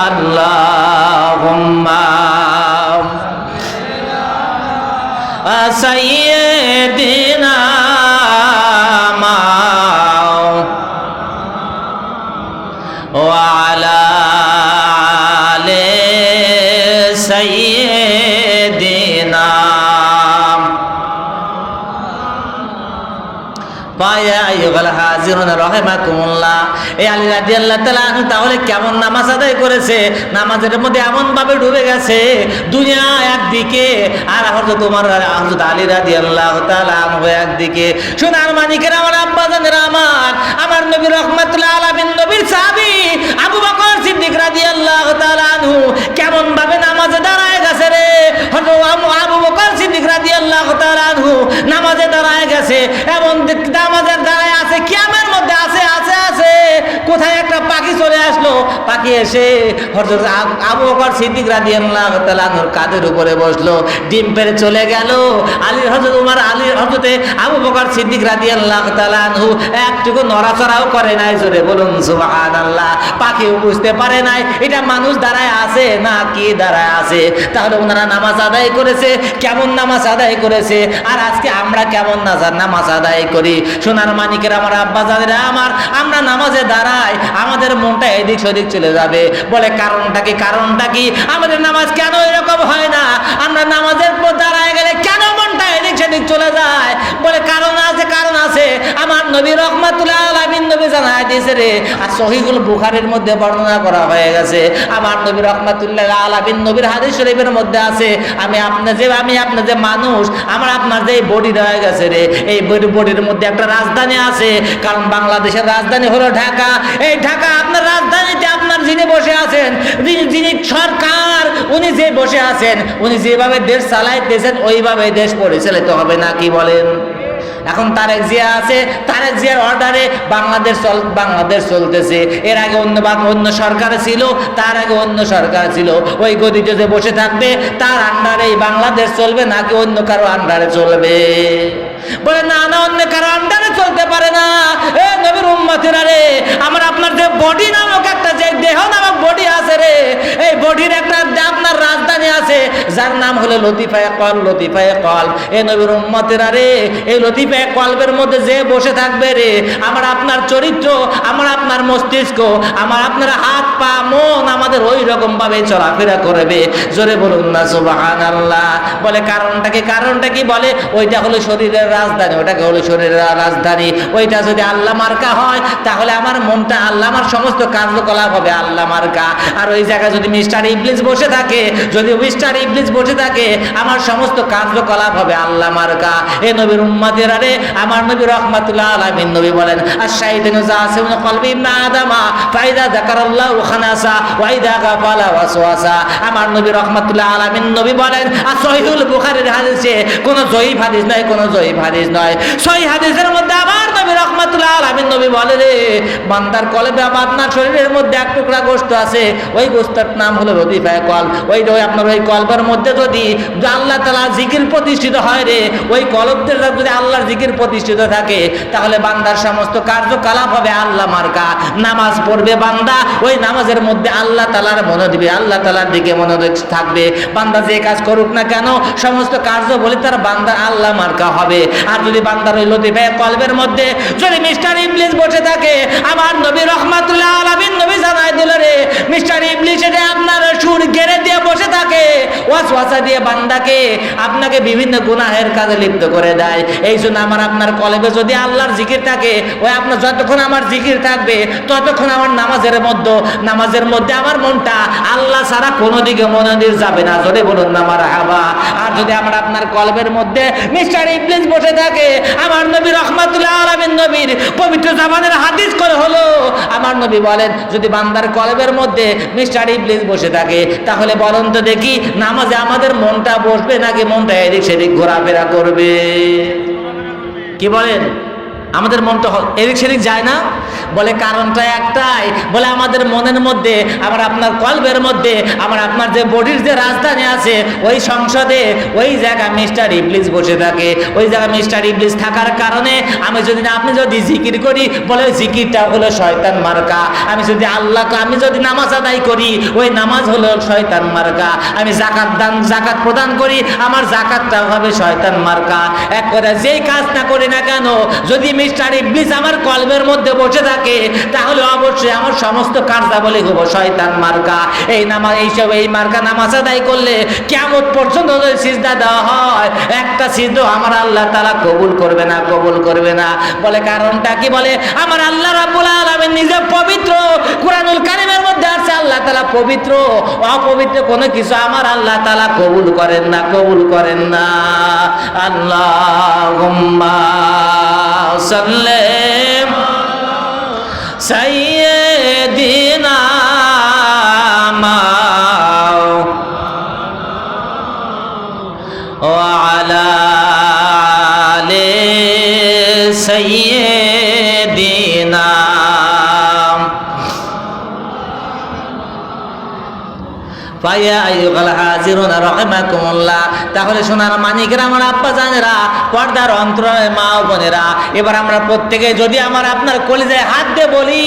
আল্লাহুম্মা সাইয়্যিদিনা ওয়া আলা আলি সাইয়্যিদিনা তাহলে কেমন নামাজ আদায় করেছে, নামাজের মধ্যে এমন ভাবে ডুবে গেছে, দুনিয়া একদিকে আর হযরত ওমর হযরত আলী রাদিয়াল্লাহু তাআলা আনহু একদিকে। সোনার মানিকের আমার আব্বাজানেরা আমার নবী রাহমাতুল্লাহ আলামিন নবীর সাহাবী আবু বকর সিদ্দিক রাদিয়াল্লাহু তাআলা আনহু কেমন ভাবে নামাজে দাঁড়ায় গেছে রে। হযরত আবু বকর সিদ্দিক রাদিয়াল্লাহু তাআলা আনহু নামাজে দাঁড়ায় গেছে, এমন নামাজের দাঁড়ায় আছে, কিয়ামের মধ্যে আছে আছে আছে, কোথায় একটা পাখি চলে আসলো, পাখি এসে হযরত আবু বকর সিদ্দিক রাদিয়াল্লাহু তাআলা আনহুর কাঁধের উপরে বসলো, ডিম পেড়ে চলে গেল। হযরত ওমর হযরতে আবু বকর সিদ্দিক রাদিয়াল্লাহু তাআলা আনহু একটুকু নড়াচড়াও করে নাই, জোরে বলুন সুবহানাল্লাহ। পাখিও বুঝতে পারে নাই এটা মানুষ দাঁড়ায় আছে না কি দাঁড়ায় আছে। তাহলে ওনারা নামাজ আদায় করেছে, কেমন নামাজ আদায় করেছে, আর আজকে আমরা কেমন নামাজ আদায় করি। সোনার মানিকের আমার আব্বাজানেরা আমরা নামাজে দাঁড়াই, আমাদের মনটা এদিক সেদিক চলে যাবে। বলে কারণটা কি আমাদের নামাজ কেন এরকম হয় না, আমরা নামাজের পর দাঁড়ায় গেলে কেন মনটা এদিক সেদিক চলে যায়। বলে কারণ আছে। আমার নবী রাহমাতুল্লাহ আলামিন নবী জানায় দিয়েছে রে, আর সহিহুল বুখারীর মধ্যে বর্ণনা করা হয়ে গেছে। আমার নবী রাহমাতুল্লাহ আলামিন নবীর হাদিস শরীফের মধ্যে আছে, আমি আপনার যে মানুষ, আপনার যে বডি রয়ে গেছে রে, এই বডির মধ্যে একটা রাজধানী আছে। কারণ বাংলাদেশের রাজধানী হলো ঢাকা। এই ঢাকা আপনার রাজধানীতে আপনার যিনি বসে আছেন, যিনি সরকার, উনি যে বসে আছেন, উনি যেভাবে দেশ চালাইতেছেন ওইভাবে দেশ পরিচালিত হবে না, কি বলেন? এখন তারেক জিয়া আছে, তারেক জিয়ার অর্ডারে বাংলাদেশ চলতেছে। এর আগে অন্য সরকার ছিল, তার আগে অন্য সরকার ছিল। ওই গদিতে যে বসে থাকবে তার আন্ডারে বাংলাদেশ চলবে নাকি অন্য কারো আন্ডারে চলবে? বলে না, অন্য কারো আন্ডারে চলতে পারে না। এ নবীর উম্মতেরা রে, আপনার যে বডি নামক একটা, যে দেহ নামক বডি আছে রে, এই বডির একটা আপনার রাজধানী আছে যার নাম হলো লতিফায়ে কলব। এ নবীর উম্মতেরা রে, এই লতিফায়ে কলবের মধ্যে যে বসে থাকবে রে, আপনার চরিত্র, আপনার মস্তিষ্ক, আপনার হাত পা মন আমাদের ওই রকম ভাবে চলাফেরা করবে। জোরে বলুন না সুবহানাল্লাহ। বলে কারণটা কি? বলে ওইটা হলো শরীরের রাজধানী, ওটাকে হলো শরীরের রাজধানী। ওইটা যদি আল্লাহ মার্কা হয় তাহলে আমার মনটা আল্লাহ, আমার সমস্ত কার্যকলাপ হবে আল্লাহ মার্কা। আর ওই জায়গায় যদি মিস্টার ইবলিস বসে থাকে, আমার সমস্ত কার্যকলাপ হবে আল্লাহ মার্কা। এ নবীর উম্মতেরা রে, আমার নবী রাহমাতুল্লাহ আলামিন নবী বলেন, আশ-শাইতানু যাসিমুন কলবি ইবনে আদামা ফাইদা যাকারাল্লাহু খানাসা ওয়া ইদা গাফালা ওয়াসওয়াসা। আমার নবী রাহমাতুল্লাহ আলামিন নবী বলেন, আর সহিহুল বুখারীর হাদিসে কোনো জয়ীফ হাদিস নয়, সহিহ হাদিসের মধ্যে আমার নবী রাহমাতুল্লাহ আলামিন নবী বলে রে, বান্দার কলবে আপনার শরীরের মধ্যে এক টুকরা গোশত আছে, ওই গোশতের নাম হলো লতিফায়ে কলব। ওই আপনার ওই কলবের মধ্যে যদি আল্লাহ তাআলা জিকির প্রতিষ্ঠিত হয় রে, ওই কলবের যদি আল্লাহর জিকির প্রতিষ্ঠিত থাকে তাহলে বান্দার সমস্ত কার্যকলাপ হবে আল্লাহ মার্কা। নামাজ পড়বে বান্দা, ওই নামাজের মধ্যে আল্লাহ তাআলার মনে দিবে, আল্লাহ তাআলার দিকে মনোযোগ থাকবে। বান্দা যে কাজ করুক না কেন, সমস্ত কার্য বলে তার বান্দা আল্লাহ মার্কা হবে। আর যদি বান্দার ওই লতিফায়ে কলবের মধ্যে যদি মিস্টার ইবলিস বসে থাকে, আমার নবী রাহমাতুল্লাহ আলামিন নবী জানায় দিল রে, মিস্টার ইবলিস এটা আপনার সুর গেড়ে দিয়ে বসে থাকে, ওয়াসওয়াসা দিয়ে বান্দাকে আপনাকে বিভিন্ন গুনাহের কাজে লিপ্ত করে দেয়। এই জন্য আমার আপনার কলবে যদি আল্লাহর জিকির থাকে, ওই আপনার যতক্ষণ আমার জিকির থাকবে ততক্ষণ আমার নামাজের মধ্যে আমার মনটা আল্লাহ ছাড়া কোনো দিকে মনোনির যাবে না। যদি বলুন না মারহাবা। আর যদি আমার আপনার কলবের মধ্যে মিস্টার ইবলিস বসে থাকে, আমার নবী রাহমাতুল্লাহ আলামিন নবীর পবিত্র জাবানের হাদিস করে হলো, আমার নবী বলেন যদি বান্দার কলবের মধ্যে মিস্টার ইবলিস বসে থাকে, তাহলে বলুন তো দেখি নামাজে আমাদের মনটা বসবে নাকি মনটা এদিক সেদিক ঘোরাফেরা করবে? কি বলেন? আমাদের মনটা এদিক সেদিক যায় না? বলে কারণটা একটাই, বলে আমাদের মনের মধ্যে, আমার আপনার কলবের মধ্যে, আমার আপনার যে বডির যে রাজধানী আছে ওই সংসদে ওই জায়গায় মিস্টার ইবলিস বসে থাকে। ওই জায়গায় মিস্টার ইবলিস থাকার কারণে আপনি যদি জিকির করি, বলে জিকিরটা হলো শয়তান মার্কা। আমি যদি নামাজ আদায় করি, ওই নামাজ হলো শয়তান মার্কা। আমি জাকাত প্রদান করি, আমার জাকাতটা হবে শয়তান মার্কা। এক কথা যেই কাজ না করি না কেন, যদি মিস্টার ইবলিস আমার কলবের মধ্যে বসে থাকে, তাহলে অবশ্যই আমার সমস্ত কার্যাবলী হবো শয়তান মার্কা। এই মার্কা নামাজ আদায় করলে কিয়ামত পর্যন্ত সিজদা দেওয়া হয়, একটা সিজদা আমার আল্লাহ তাআলা কবুল করবে না। বলে কারণটা কি? বলে আমার আল্লাহ রাব্বুল আলামিন নিজে পবিত্র। কুরআনুল কারীমের মধ্যে আছে আল্লাহ তাআলা পবিত্র, অপবিত্র কোনো কিছু আমার আল্লাহ তাআলা কবুল করেন না। আল্লাহুম্মা সাল্লি সাইয়্যিদিনা ওয়া আলা আলি সাইয়্যিদিনা। তাহলে সোনার মানিকেরা, আমার আব্বা জানেরা, পর্দার অন্তরালে মা ও বোনেরা, এবার আমরা প্রত্যেকে যদি আমার আপনার কলিজায় হাত দিয়ে বলি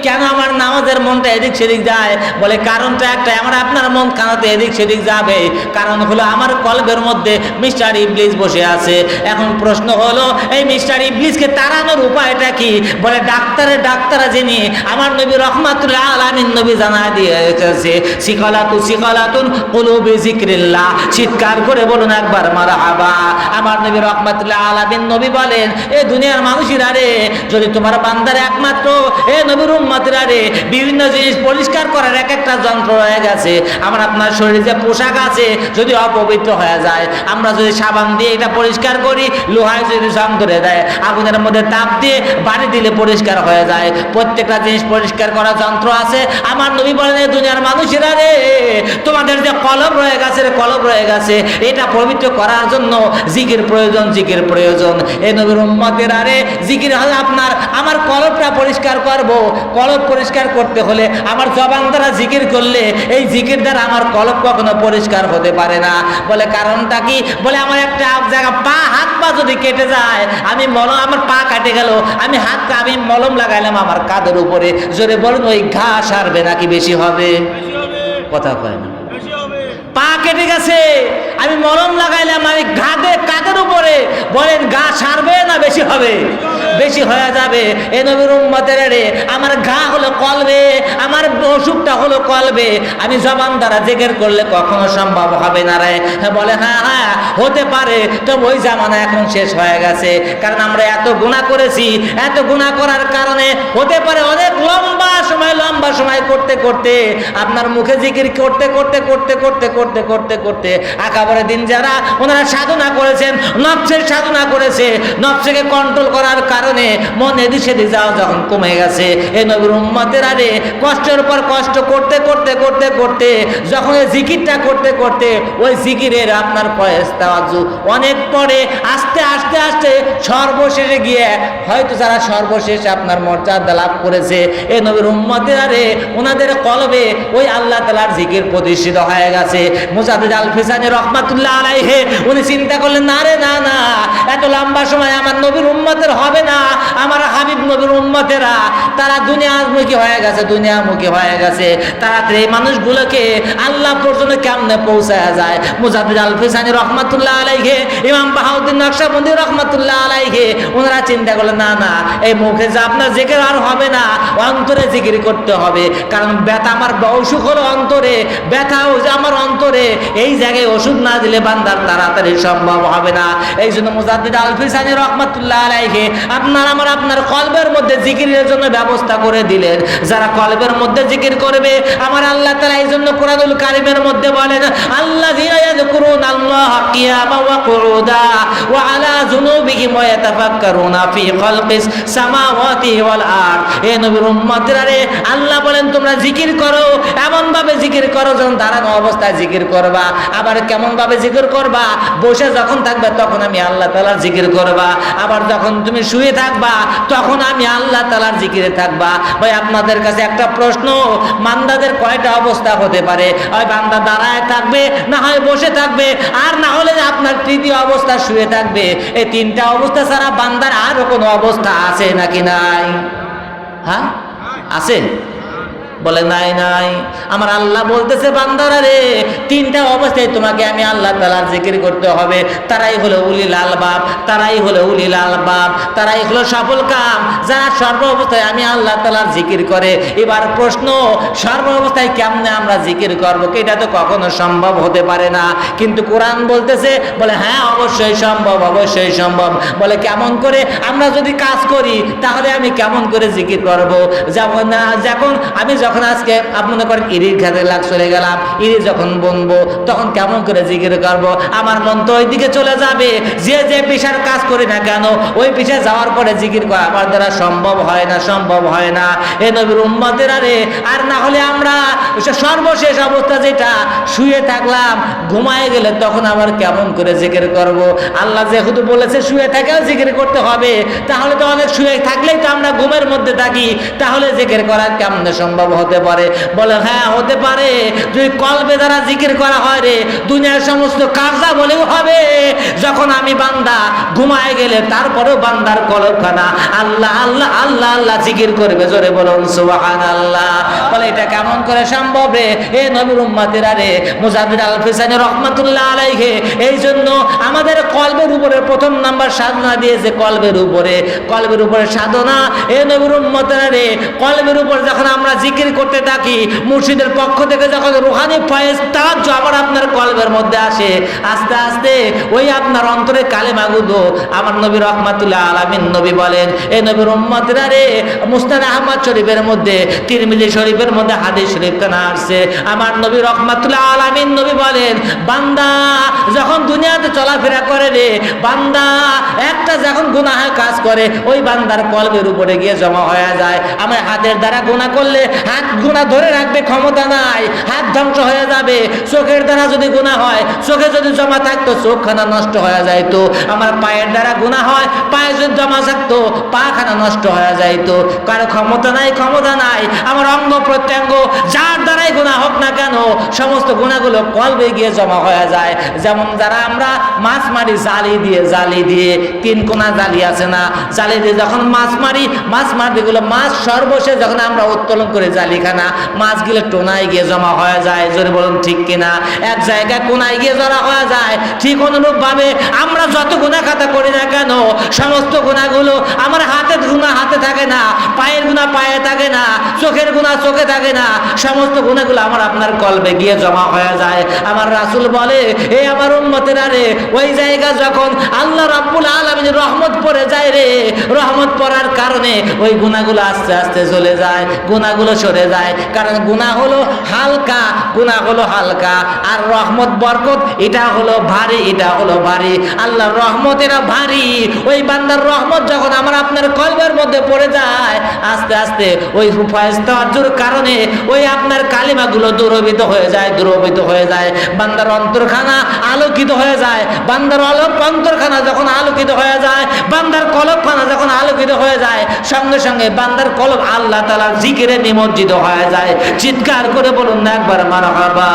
কেন আমার নামাজের মনটা এদিক সেদিক যায়, বলে কারণটা একটাই, আমার আপনার মন কানাতে এদিক সেদিক যাবে, কারণ হলো আমার কলবের মধ্যে মিস্টার ইবলিস বসে আছে। এখন প্রশ্ন হলো এই মিস্টার ইবলিসকে তাড়ানোর উপায়টা কি? বলে ডাক্তারা যিনি আমার নবী রাহমাতুল্লাহ আলামিন নবী জানা দিয়েছে, সিকালাতুন কুলুবি যিকরিল্লাহ। চিৎকার করে বলুন একবার মারহাবা। আমার নবী রাহমাতুল্লাহ আলামিন নবী বলেন, এ দুনিয়ার মানুষেরা রে, যদি তোমার বান্দার একমাত্র এ নবীর উম্মতেরা রে, বিভিন্ন জিনিস পরিষ্কার করার এক একটা যন্ত্র হয়ে গেছে। আমার আপনার শরীরে যে পোশাক আছে যদি অপবিত্র হয়ে যায়, আমরা যদি সাবান দিয়ে এটা পরিষ্কার করি, লোহায় যদি জং ধরে দেয়, আগুনের মধ্যে তাপ দিয়ে বাড়ি দিলে পরিষ্কার হয়ে যায়। প্রত্যেকটা জিনিস পরিষ্কার করার যন্ত্র আছে। আমার নবী বলেন, এ দুনিয়ার মানুষেরা রে, তোমাদের যে কলব রয়ে গেছে এটা পবিত্র করার জন্য জিকির প্রয়োজন। এই নবীর উম্মতেরা রে, জিকির হলে আমার কলবটা পরিষ্কার করব। কলব পরিষ্কার করতে হলে আমার জবান দ্বারা জিকির করলে এই জিকির দ্বারা আমার কলব কখনো পরিষ্কার হতে পারে না। বলে কারণটা কি? বলে আমার একটা জায়গা হাত পা যদি কেটে যায়, আমার পা কাটে গেল, আমি মলম লাগাইলাম আমার কাঁধের উপরে, জোরে বলুন ওই ঘা সারবে নাকি বেশি হবে? কথা কয় না। পা কেটে গেছে, আমি মলম লাগাইলাম আমি কাঁধের উপরে, বলেন গা সারবে না বেশি হবে? বেশি হয়ে যাবে। এ নবীর উম্মতের রে, আমার ঘা হলো কলবে, আমার অসুখটা হলো কলবে। আমি জবান দ্বারা জিকির করলে কখনো সম্ভব হবে না রে। বলে হ্যাঁ হতে পারে, তো ওই জামানা এখন শেষ হয়ে গেছে, কারণ আমরা এত গুনাহ করেছি। এত গুনাহ করার কারণে হতে পারে অনেক লম্বা সময় করতে আপনার মুখে জিকির করতে একেবারে দিন যারা ওনারা সাধনা করেছেন, নফসের সাধনা করেছে, নফসকে কন্ট্রোল করার কারণে মন এদিক সেদিক যাওয়া যখন কমে গেছে, এই নবীর উম্মতেরা রে কষ্টের উপর কষ্ট করতে যখন এই জিকিরটা করতে ওই জিকিরের আপনার ফয়েজতাওয়াজু অনেক পরে আস্তে সর্বশেষে গিয়ে হয়তো যারা সর্বশেষে আপনার মর্যাদা লাভ করেছে, এই নবীর উম্মতেরা রে, ওনাদের কলবে ওই আল্লাহ তাআলার জিকির প্রতিষ্ঠিত হয়ে গেছে। মুজাদ্দিদ আল ফিসানি রাহমাতুল্লাহ আলাইহি উনি চিন্তা করলেন, না রে না, এত লম্বা সময় আমার নবীর উম্মতের হবে না। আমার হাবিব নবীর উম্মতেরা তারা দুনিয়ামুখী হয়ে গেছে, তাড়াতাড়ি এই মানুষগুলোকে আল্লাহ পর্যন্ত কেমনে পৌঁছায়া যায়। মুজাদ্দিদ আল ফিসানি রাহমাতুল্লাহ আলাইহি, ইমাম বাহাউদ্দিন নকশবন্দি রাহমাতুল্লাহ আলাইহি, ওনারা চিন্তা করলেন, না এই মুখে যে আপনার জিকির আর হবে না, অন্তরে জিকির করতে হবে। কারণ ব্যথা, আমার অসুখ হলো অন্তরে, ব্যথা আমার অন্তরে, এই জায়গায় ওষুধ না দিলে বান্দার তাড়াতাড়ি সম্ভব হবে না। এই জন্য মুজাদ্দিদ আল ফিসানি রহমাতুল্লাহ আলাইহি আপনার কলবের মধ্যে জিকিরের জন্য ব্যবস্থা করে দিলেন। যারা কলবের মধ্যে জিকির করবে আমার আল্লাহ তাআলা এই জন্য কোরআনুল কারীমের মধ্যে বলেন আল্লাযীনা ইয়াযকুরুনাল্লাহা কিয়ামান ওয়া কুউদা ওয়া আলা যুনুবিহিম ওয়া ইয়াতাফাক্কারুনা ফি খালকিস সামাওয়াতি ওয়াল আরদ। এ নবীর উম্মতরা রে, আল্লাহ বলেন তোমরা জিকির করো, এমন ভাবে জিকির করো যখন দাঁড়ানো অবস্থায় জিকির করবা। আবার কেমন ভাবে জিকির করবা? বসে যখন থাকবে তখন আমি আল্লাহ তাআলার জিকির করবা, আবার যখন তুমি শুয়ে থাকবা তখন আমি আল্লাহ তাআলার জিকিরে থাকবা। ভাই আপনাদের কাছে একটা প্রশ্ন, বান্দাদের কয়টা অবস্থা হতে পারে? হয় বান্দা দাঁড়ায় থাকবে, না হয় বসে থাকবে, আর না হলে আপনার তৃতীয় অবস্থা শুয়ে থাকবে। এই তিনটা অবস্থা ছাড়া বান্দার আরো কোনো অবস্থা আছে নাকি নাই? হ্যাঁ আছে? বলে নাই নাই। আমার আল্লাহ বলতেছে বান্দারা রে, তিনটা অবস্থায় তোমাকে আমি আল্লাহ তাআলার জিকির করতে হবে। তারাই হলো উলিল আলবাব, তারাই হলো উলিল আলবাব, তারাই হলো সফল কাম যারা সর্ব অবস্থায় আমি আল্লাহ তাআলার জিকির করে। এবার প্রশ্ন, সর্ব অবস্থায় কেমনে আমরা জিকির করবো? এটা তো কখনো সম্ভব হতে পারে না। কিন্তু কোরআন বলতেছে, বলে হ্যাঁ অবশ্যই সম্ভব, অবশ্যই সম্ভব। বলে কেমন করে? আমরা যদি কাজ করি তাহলে আমি কেমন করে জিকির করবো? যেমন আমি যখন আজকে মনে করেন ইরির খেতে চলে গেলাম, ইরি যখন বনবো তখন কেমন করে জিকির করবো? আমার মন তো ওই দিকে চলে যাবে। যে পেশার কাজ করি না কেন, ওই পেশা যাওয়ার পরে জিকির করা আমার দ্বারা সম্ভব হয় না, সম্ভব হয় না। এ নবীর উম্মতেরা রে, আর না হলে আমরা সর্বশেষ অবস্থা যেটা শুয়ে থাকলাম, ঘুমায় গেলে তখন আবার কেমন করে জিকির করব? আল্লাহ যেহেতু বলেছে শুয়ে থাকেও জিকির করতে হবে, তাহলে তো অনেক শুয়ে থাকলেই তো আমরা ঘুমের মধ্যে থাকি, তাহলে জিকির করা কেমন সম্ভব হতে পারে? বলে হ্যাঁ হতে পারে। যদি কলবে দ্বারা জিকির করা হয় রে, দুনিয়ার সমস্ত কাজা বলেও হবে। যখন আমি বান্দা ঘুমায় গেলে তারপরেও বান্দার কলবখানা আল্লাহ আল্লাহ আল্লাহ আল্লাহ জিকির করবে। জোরে বলুন সুবহানাল্লাহ। বলে এটা কেমন করে সম্ভব রে? এ নবীর উম্মতেরা রে, মুজাদ্দিদ আল ফিসানি রাহমাতুল্লাহ আলাইহি এই জন্য আমাদের কলবের উপরে প্রথম নাম্বার সাধনা দিয়েছে। কলবের উপরে সাধনা। এ নবীর উম্মতেরা রে, কলবের উপর যখন আমরা জিকির করতে থাকি, মুর্শিদের পক্ষ থেকে যখন রুহানি ফয়েজ তাওয়াজ্জু আবার আপনার কলবের মধ্যে আসে, আস্তে আস্তে ওই আপনার অন্তরে কালেমাগুলো আমার নবী রাহমাতুল্লাহ আলামিন নবী বলেন, এই নবীর উম্মতরা রে, মুসনাদ আহমদ শরীফের মধ্যে, তিরমিজি শরীফের মধ্যে হাদিস শরীফ কানা আসছে। আমার নবী রাহমাতুল্লাহ আলামিন নবী বলেন, বান্দা যখন দুনিয়াতে চলাফেরা করে রে, বান্দা একটা যখন গুনাহের কাজ করে, ওই বান্দার কলবের উপরে গিয়ে জমা হয়ে যায়। আমার হাতের দ্বারা গুনাহ করলে হাত গুনাহ ধরে রাখবে ক্ষমতা নাই, হাত ধ্বংস হয়ে যাবে। চোখের দ্বারা যদি গুনাহ হয়, চোখে যদি জমা থাকতো চোখখানা নষ্ট হয়ে যাইতো। আমার পায়ের দ্বারা গুনাহ হয়, পায়ে যদি জমা থাকতো পাখানা নষ্ট হয়ে যাইতো। কারো ক্ষমতা নাই, ক্ষমতা নাই। আমার অঙ্গ প্রত্যঙ্গ যার দ্বারাই গুনাহ হোক না কেন, সমস্ত গুনাহগুলো কলবে গিয়ে জমা হয়ে যায়। যেমন যারা আমরা মাছ মারি জালি দিয়ে, তিন কোনা জালি আছে না, জালি দিয়ে যখন মাছ মারি, মাছ মারগুলো মাছ সর্বশেষ যখন আমরা উত্তোলন করে জালিখানা, মাছগুলো টোনায় গিয়ে জমা হয়ে যায়। জোরে বলুন ঠিক কিনা? এক জায়গায় কোনায় গিয়ে জড়া হয়ে যায়। ঠিক অনুরূপ ভাবে আমরা যত গুনাহ খাতা করি না কেন, সমস্ত গুনাহগুলো আমার হাতের গুনাহ হাতে থাকে না, পায়ের গুনাহ পায়ে থাকে না, চোখের গুনাহ চোখে থাকে না, সমস্ত গুনাহগুলো আমার আপনার কলবে গিয়ে জমা হয়ে যায়। আমার রাসূল বলে, এ আমার উম্মতেরা রে, ওই জায়গা যখন আল্লাহ রাব্বুল আলামিনের রহমত পড়ে যায় রে, রহমত পড়ার কারণে ওই গুনাহগুলো আস্তে আস্তে চলে যায়, গুনাহগুলো সরে যায়। কারণ গুনাহ হলো হালকা, গুনাহ হলো হালকা, আর রহমত বরকত এটা হলো ভারী, এটা হলো ভারী। আল্লাহর রহমত এরা ভারী। ওই বান্দার রহমত যখন আমার আপনার কলবের মধ্যে পড়ে যায়, আস্তে আস্তে ওই ফয়েজ তাওয়াজ্জুর কারণে ওই আপনার কালিমাগুলো দূরীভূত হয়ে যায়, দূরীভূত হয়ে যায়। বান্দার অন্তরখানা আলোকিত হয়ে যায়। বান্দার অন্তরখানা যখন আলোকিত হয়ে যায়, বান্দার কলবখানা যখন আলোকিত হয়ে যায়, সঙ্গে সঙ্গে বান্দার কলব আল্লাহ তাআলার জিকিরে নিমজ্জিত হয়ে যায়। চিৎকার করে বলুন না একবার মারহাবা।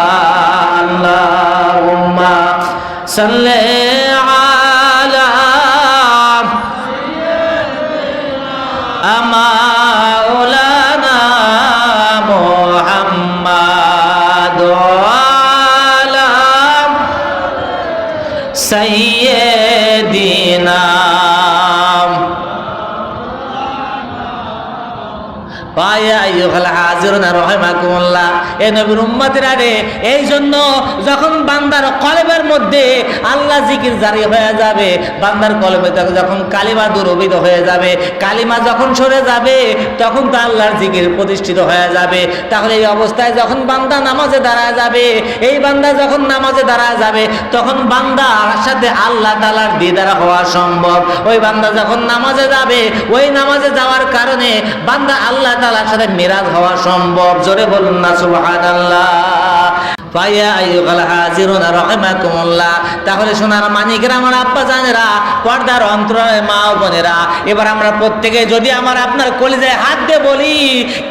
আল্লাহুম্মা সাল্লি আলা মাওলানা মুহাম্মাদ ওয়া আলা সাইয়্যিদিনা। পায়া আইয়ুহাল হাজিরুনা রাহিমাকুমুল্লাহ, এ নবীর উম্মতেরা রে, এই জন্য যখন বান্দার কলবের মধ্যে আল্লাহ জিকির জারি হয়ে যাবে, বান্দার কলবে যখন কালিমা দুরবিত হয়ে যাবে, কালিমা যখন সরে যাবে, তখন তো আল্লাহর জিকির প্রতিষ্ঠিত হয়ে যাবে। তাহলে এই অবস্থায় যখন বান্দা নামাজে দাঁড়ায় যাবে, এই বান্দা যখন নামাজে দাঁড়ায় যাবে, তখন বান্দার সাথে আল্লাহ তাআলার দিদার হওয়া সম্ভব। ওই বান্দা যখন নামাজে যাবে, ওই নামাজে যাওয়ার কারণে বান্দা আল্লাহ তাআলার সাথে মিরাজ হওয়া সম্ভব। জোরে বলুন না সুবহানাল্লাহ। তাহলে সোনার মানিকেরা, আমার আব্বা জানেরা, পর্দার অন্তরালে মা ও বোনেরা, এবার আমরা প্রত্যেকে যদি আমার আপনার কলিজায় হাত দিয়ে বলি,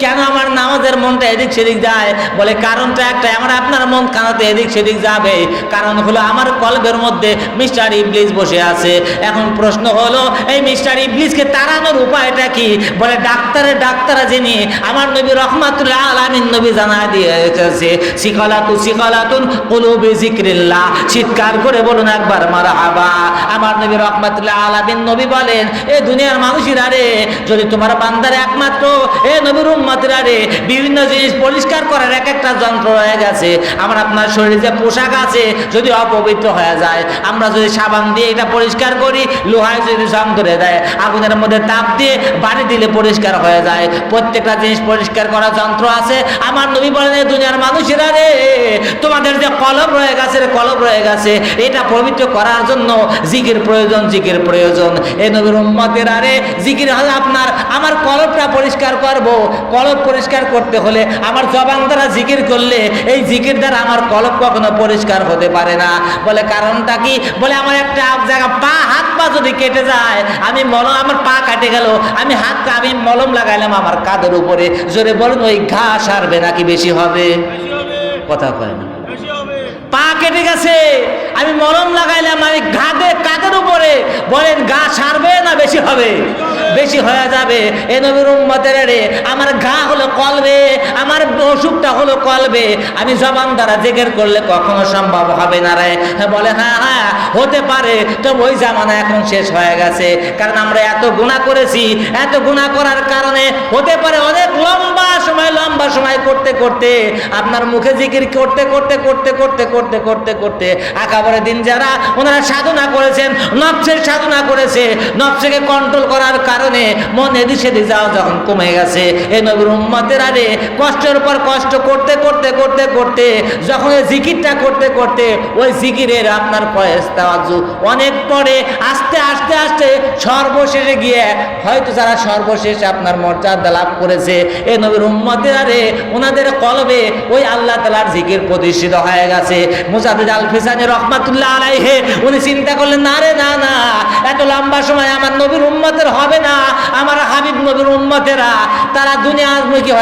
কেন আমার নামাজের মনটা এদিক সেদিক যায়? বলে কারণটা একটাই, আমার আপনার মন কানাতে এদিক সেদিক যাবে, কারণ হলো আমার কলবের মধ্যে মিস্টার ইবলিস বসে আছে। এখন প্রশ্ন হলো, এই মিস্টার ইবলিসকে তাড়ানোর উপায়টা কি? বলে ডাক্তার যিনি, আমার নবী রহমাতুল্লাহ আলামিন নবী জানা দিয়েছে, সিকালাতুন কুলুবি যিকরিল্লাহ। চিৎকার করে বলুন একবার মারহাবা। আমার নবী রহমাতুল্লাহ আলামিন নবী বলেন, এই দুনিয়ার মানুষেরা রে, যদি তোমার বান্দার একমাত্র এ নবীর উম্মতেরা রে, বিভিন্ন জিনিস পরিষ্কার করার এক একটা যন্ত্র হয়ে গেছে। আমার আপনার শরীরে যে পোশাক আছে, যদি অপবিত্র হয়ে যায়, আমরা যদি সাবান দিয়ে এটা পরিষ্কার করি, লোহায় যদি জং ধরে দেয়, আগুনের মধ্যে তাপ দিয়ে বাড়ি দিলে পরিষ্কার হয়ে যায়। প্রত্যেকটা জিনিস পরিষ্কার করার যন্ত্র আছে। আমার নবী বলেন, এই দুনিয়ার মানুষেরা রে, তোমাদের যে কলব রয়ে গেছে, এটা পবিত্র করার জন্য জিকির প্রয়োজন। এই নবীর উম্মতেরা রে, জিকির হলো আমার কলবটা পরিষ্কার করব। কলব পরিষ্কার করতে হলে আমার জবান দ্বারা জিকির করলে, এই জিকির দ্বারা আমার কলব কখনো পরিষ্কার হতে পারে না। বলে কারণটা কি? বলে আমার একটা জায়গা হাত পা যদি কেটে যায়, আমার পা কেটে গেল, আমি মলম লাগাইলাম আমার কাঁধের উপরে, জোরে বলুন, ওই ঘা সারবে নাকি বেশি হবে? কথা কয় না। পা কেটে গেছে, আমি মলম লাগাইলাম আমি কাঁধের উপরে, বলেন ঘা সারবে না বেশি হবে? বেশি হয়ে যাবে। এ নবীর উম্মতের রে, আমার ঘা হলো কলবে, আমার অসুখটা হলো কলবে। আমি জবান দ্বারা জিকির করলে কখনো সম্ভব হবে না রে। বলে হ্যাঁ হতে পারে, তো ওই জামানা এখন শেষ হয়ে গেছে, কারণ আমরা এত গুনাহ করেছি। এত গুনাহ করার কারণে হতে পারে অনেক লম্বা সময় করতে আপনার মুখে জিকির করতে একেবারে দিন যারা ওনারা সাধনা করেছেন, নফসের সাধনা করেছে, নফসকে কন্ট্রোল করার কারণে মন এদিক সেদিক যাওয়া যখন কমে গেছে, এই নবীর উম্মতেরা রে, কষ্টের পর কষ্ট করতে যখন এই জিকিরটা করতে ওই জিকিরের আপনার তাওয়াজ্জু অনেক পরে আস্তে সর্বশেষে গিয়ে, হয়তো যারা সর্বশেষে আপনার মর্যাদা লাভ করেছে, এই নবীর উম্মতেরা রে, ওনাদের কলবে ওই আল্লাহ তাআলার জিকির প্রতিষ্ঠিত হয়ে গেছে। মুজাদ্দিদ আল ফিসানি রাহমাতুল্লাহ আলাইহি উনি চিন্তা করলেন, না রে না, এত লম্বা সময় আমার নবীর উম্মতের হবে না। আমার হাবিব নবীর উম্মতেরা তারা দুনিয়ামুখী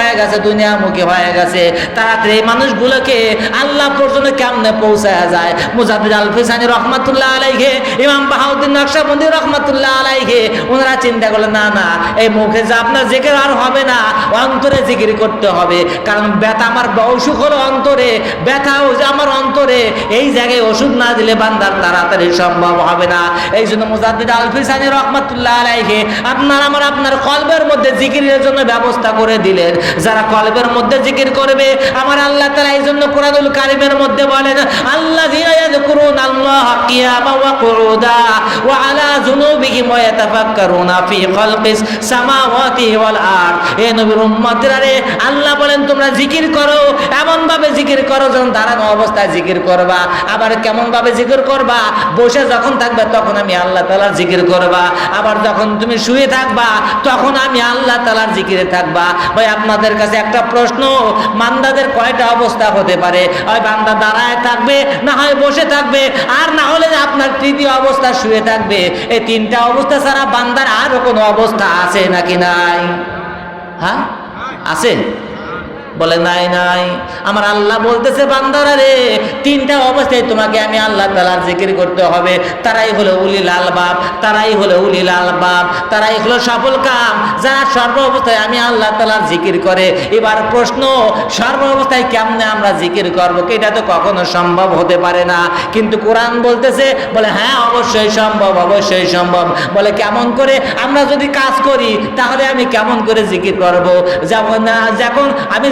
হয়ে গেছে, তাড়াতাড়ি এই মানুষগুলোকে আল্লাহ পর্যন্ত কেমনে পৌঁছায়া যায়। মুজাদ্দিদ আল ফিসানি রাহমাতুল্লাহ আলাইহি, ইমাম বাহাউদ্দিন নকশবন্দি রাহমাতুল্লাহ আলাইহি, ওনারা চিন্তা করলেন, না এই মুখে যে আপনার জিকির আর হবে না, অন্তরে জিকির করতে হবে। কারণ ব্যথা, আমার অসুখ হলো অন্তরে, ব্যথাও যে আমার অন্তরে, এই জায়গায় ওষুধ না দিলে বান্দার তাড়াতাড়ি সম্ভব হবে না। এই জন্য মুজাদ্দিদ আল ফিসানি রাহমাতুল্লাহ আলাইহি আপনার কলবের মধ্যে জিকিরের জন্য ব্যবস্থা করে দিলেন। যারা কলবের মধ্যে জিকির করবে, আমার আল্লাহ তাআলা এই জন্য কুরআনুল কারীমের মধ্যে বলেন, আল্লাযীনা ইয়াযকুরুনাল্লাহা কিয়ামান ওয়া কুউদা ওয়া আলা যুনুবিহিম ওয়া ইয়াতাফাক্কারুনা ফি খালকিস সামাওয়াতি ওয়াল আরদ। এ নবীর উম্মতেরা রে, আল্লাহ বলেন তোমরা জিকির করো, এমন ভাবে জিকির করো যখন দাঁড়ানো অবস্থায় জিকির করবা। আবার কেমন ভাবে জিকির করবা? বসে যখন থাকবে তখন আমি আল্লাহ তাআলার জিকির করবা, আবার যখন তুমি শুয়ে থাকবা তখন আমি আল্লাহ তাআলার জিকিরে থাকবা। ভাই আপনাদের কাছে একটা প্রশ্ন, বান্দাদের কয়টা অবস্থা হতে পারে? হয় বান্দা দাঁড়ায় থাকবে, না হয় বসে থাকবে, আর না হলে আপনার তৃতীয় অবস্থা শুয়ে থাকবে। এই তিনটা অবস্থা ছাড়া বান্দার আরো কোনো অবস্থা আছে নাকি নাই? হ্যাঁ আছে। বলে নাই নাই। আমার আল্লাহ বলতেছে বান্দারা রে, তিনটা অবস্থায় তোমাকে আমি আল্লাহ তাআলার জিকির করতে হবে। তারাই হলো উলিল আলবাব, তারাই হলো উলিল আলবাব, তারাই হলো সফল কাম যারা সর্ব অবস্থায় আমি আল্লাহ তাআলার জিকির করে। এবার প্রশ্ন, সর্ব অবস্থায় কেমনে আমরা জিকির করবো? এটা তো কখনো সম্ভব হতে পারে না। কিন্তু কোরআন বলতেছে, বলে হ্যাঁ অবশ্যই সম্ভব, অবশ্যই সম্ভব। বলে কেমন করে? আমরা যদি কাজ করি তাহলে আমি কেমন করে জিকির করব?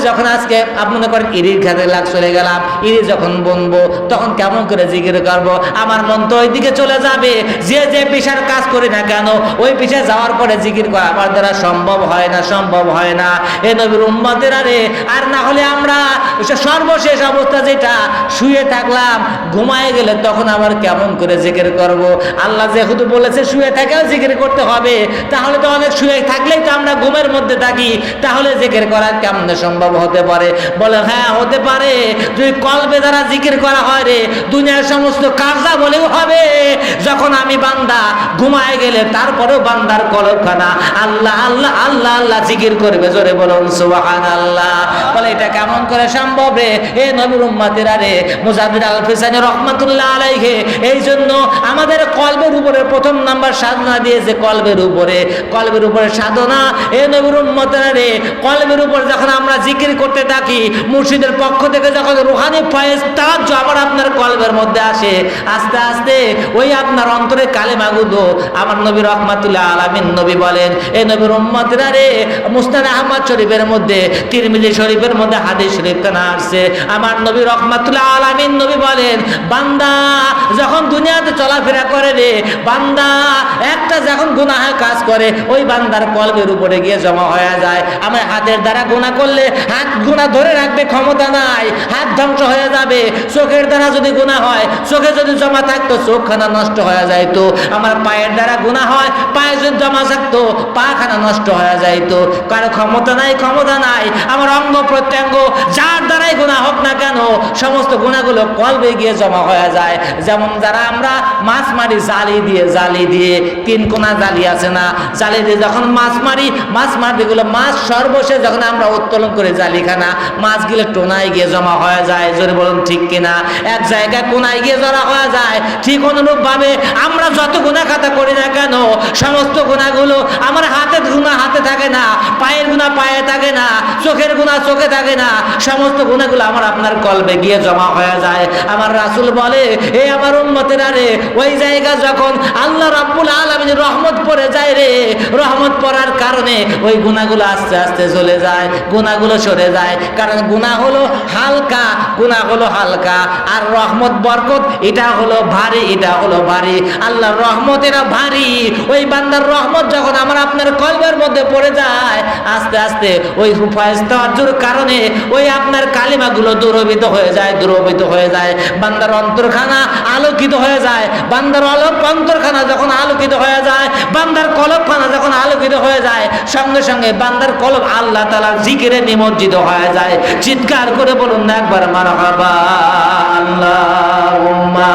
যখন আজকে মনে করেন ইরির খেতে চলে গেলাম, ইরি যখন বুনবো তখন কেমন করে জিকির করব? আমার মন তো ওইদিকে চলে যাবে। যে পেশার কাজ করি না কেন, ওই পেশায় যাওয়ার পরে জিকির করা আমার দ্বারা সম্ভব হয় না, সম্ভব হয় না। এ নবীর উম্মতেরা রে, আর না হলে আমরা সর্বশেষ অবস্থা যেটা, শুয়ে থাকলাম, ঘুমায় গেলে তখন আবার কেমন করে জিকির করব? আল্লাহ যেহেতু বলেছে শুয়ে থাকেও জিকির করতে হবে, তাহলে তো অনেক শুয়ে থাকলেই তো আমরা ঘুমের মধ্যে থাকি, তাহলে জিকির করা কেমন সম্ভব হতে পারে? বলে হ্যাঁ হতে পারে। যদি কলবে দ্বারা জিকির করা হয় রে, দুনিয়ার সমস্ত কাজা বলেও হবে। যখন আমি বান্দা ঘুমায় গেলে তারপরেও বান্দার কলবখানা আল্লাহ আল্লাহ আল্লাহ আল্লাহ জিকির করবে। জোরে বলুন সুবহানাল্লাহ। বলে এটা কেমন করে সম্ভব রে? এ নবীর উম্মতেরা রে, মুজাদ্দিদ আল ফিসানি রাহমাতুল্লাহ আলাইহি এই জন্য আমাদের কলবের উপরে প্রথম নাম্বার সাধনা দিয়েছে। কলবের উপরে সাধনা। এ নবীর উম্মতেরা রে, কলবের উপর যখন আমরা জিকির করতে থাকি, মুর্শিদের পক্ষ থেকে যখন রুহানি ফয়েজ তাওয়াজ্জ আবার আপনার কলবের মধ্যে আসে, আস্তে আস্তে ওই আপনার অন্তরে কালেমাগুলো আমার নবী রাহমাতুল্লাহ আলামিন নবী বলেন, এ নবীর উম্মতেরা রে, মুসনাদ আহমদ শরীফের মধ্যে, তিরমিজি শরীফের মধ্যে হাদিস শরীফ কানা আসছে। আমার নবী রাহমাতুল্লাহ আলামিন নবী বলেন, বান্দা যখন দুনিয়াতে চলাফেরা করে রে, বান্দা একটা যখন গুনাহের কাজ করে, ওই বান্দার কলবের উপরে গিয়ে জমা হয়ে যায়। আমার হাতের দ্বারা গুনাহ করলে হাত গুনাহ ধরে রাখবে ক্ষমতা নাই, হাত ধ্বংস হয়ে যাবে। চোখের দ্বারা যদি গুনাহ হয়, চোখে যদি জমা থাকতো চোখখানা নষ্ট হয়ে যাইতো। আমার পায়ের দ্বারা গুনাহ হয়, পায়ে যদি জমা থাকতো পাখানা নষ্ট হয়ে যাইতো। কারো ক্ষমতা নাই, ক্ষমতা নাই। আমার অঙ্গ প্রত্যঙ্গ যার দ্বারাই গুনাহ হোক না কেন, সমস্ত গুনাহগুলো কলবে গিয়ে জমা হয়ে যায়। যেমন যারা আমরা মাছ মারি জালি দিয়ে, তিন কোনা জালি আছে না, জালি দিয়ে যখন মাছ মারতে গুলো মাছ সর্বশেষ যখন আমরা উত্তোলন করে জালিখানা, মাছগুলো টোনায় গিয়ে জমা হয়ে যায়। জোরে বলুন ঠিক কিনা? এক জায়গায় কোনায় গিয়ে জড়া হয়ে যায়। ঠিক অনুরূপ ভাবে আমরা যত গুনাহ খাতা করি না কেন, সমস্ত গুনাহগুলো আমার হাতের গুনাহ হাতে থাকে না, পায়ের গুনাহ পায়ে থাকে না, চোখের গুনাহ চোখে থাকে না, সমস্ত গুনাহগুলো আমার আপনার কলবে গিয়ে জমা হয়ে যায়। আমার রাসূল বলে, এ আমার উম্মতেরা রে, ওই জায়গা যখন আল্লাহ রাব্বুল আলামিনের রহমত পড়ে যায় রে, রহমত পড়ার কারণে ওই গুনাহগুলো আস্তে আস্তে চলে যায়, গুনাহগুলো সরে যায়। কারণ গুনাহ হলো হালকা, আর রহমত বরকত এটা হলো ভারী, আল্লাহর রহমত এরা ভারী। ওই বান্দার রহমত যখন আমার আপনার কলবের মধ্যে পড়ে যায়, আস্তে আস্তে ওই ফয়েজ তাওয়াজ্জুর কারণে ওই আপনার কালিমাগুলো দ্রবীভূত হয়ে যায়। বান্দার অন্তরখানা আলোকিত হয়ে যায়। বান্দার অন্তরখানা যখন আলোকিত হয়ে যায়, বান্দার কলবখানা যখন আলোকিত হয়ে যায়, সঙ্গে সঙ্গে বান্দার কলব আল্লাহ তাআলার জিকিরে নিমজ্জিত হয়ে যায়। চিৎকার করে বলুন না একবার মারহাবা আল্লাহুম্মা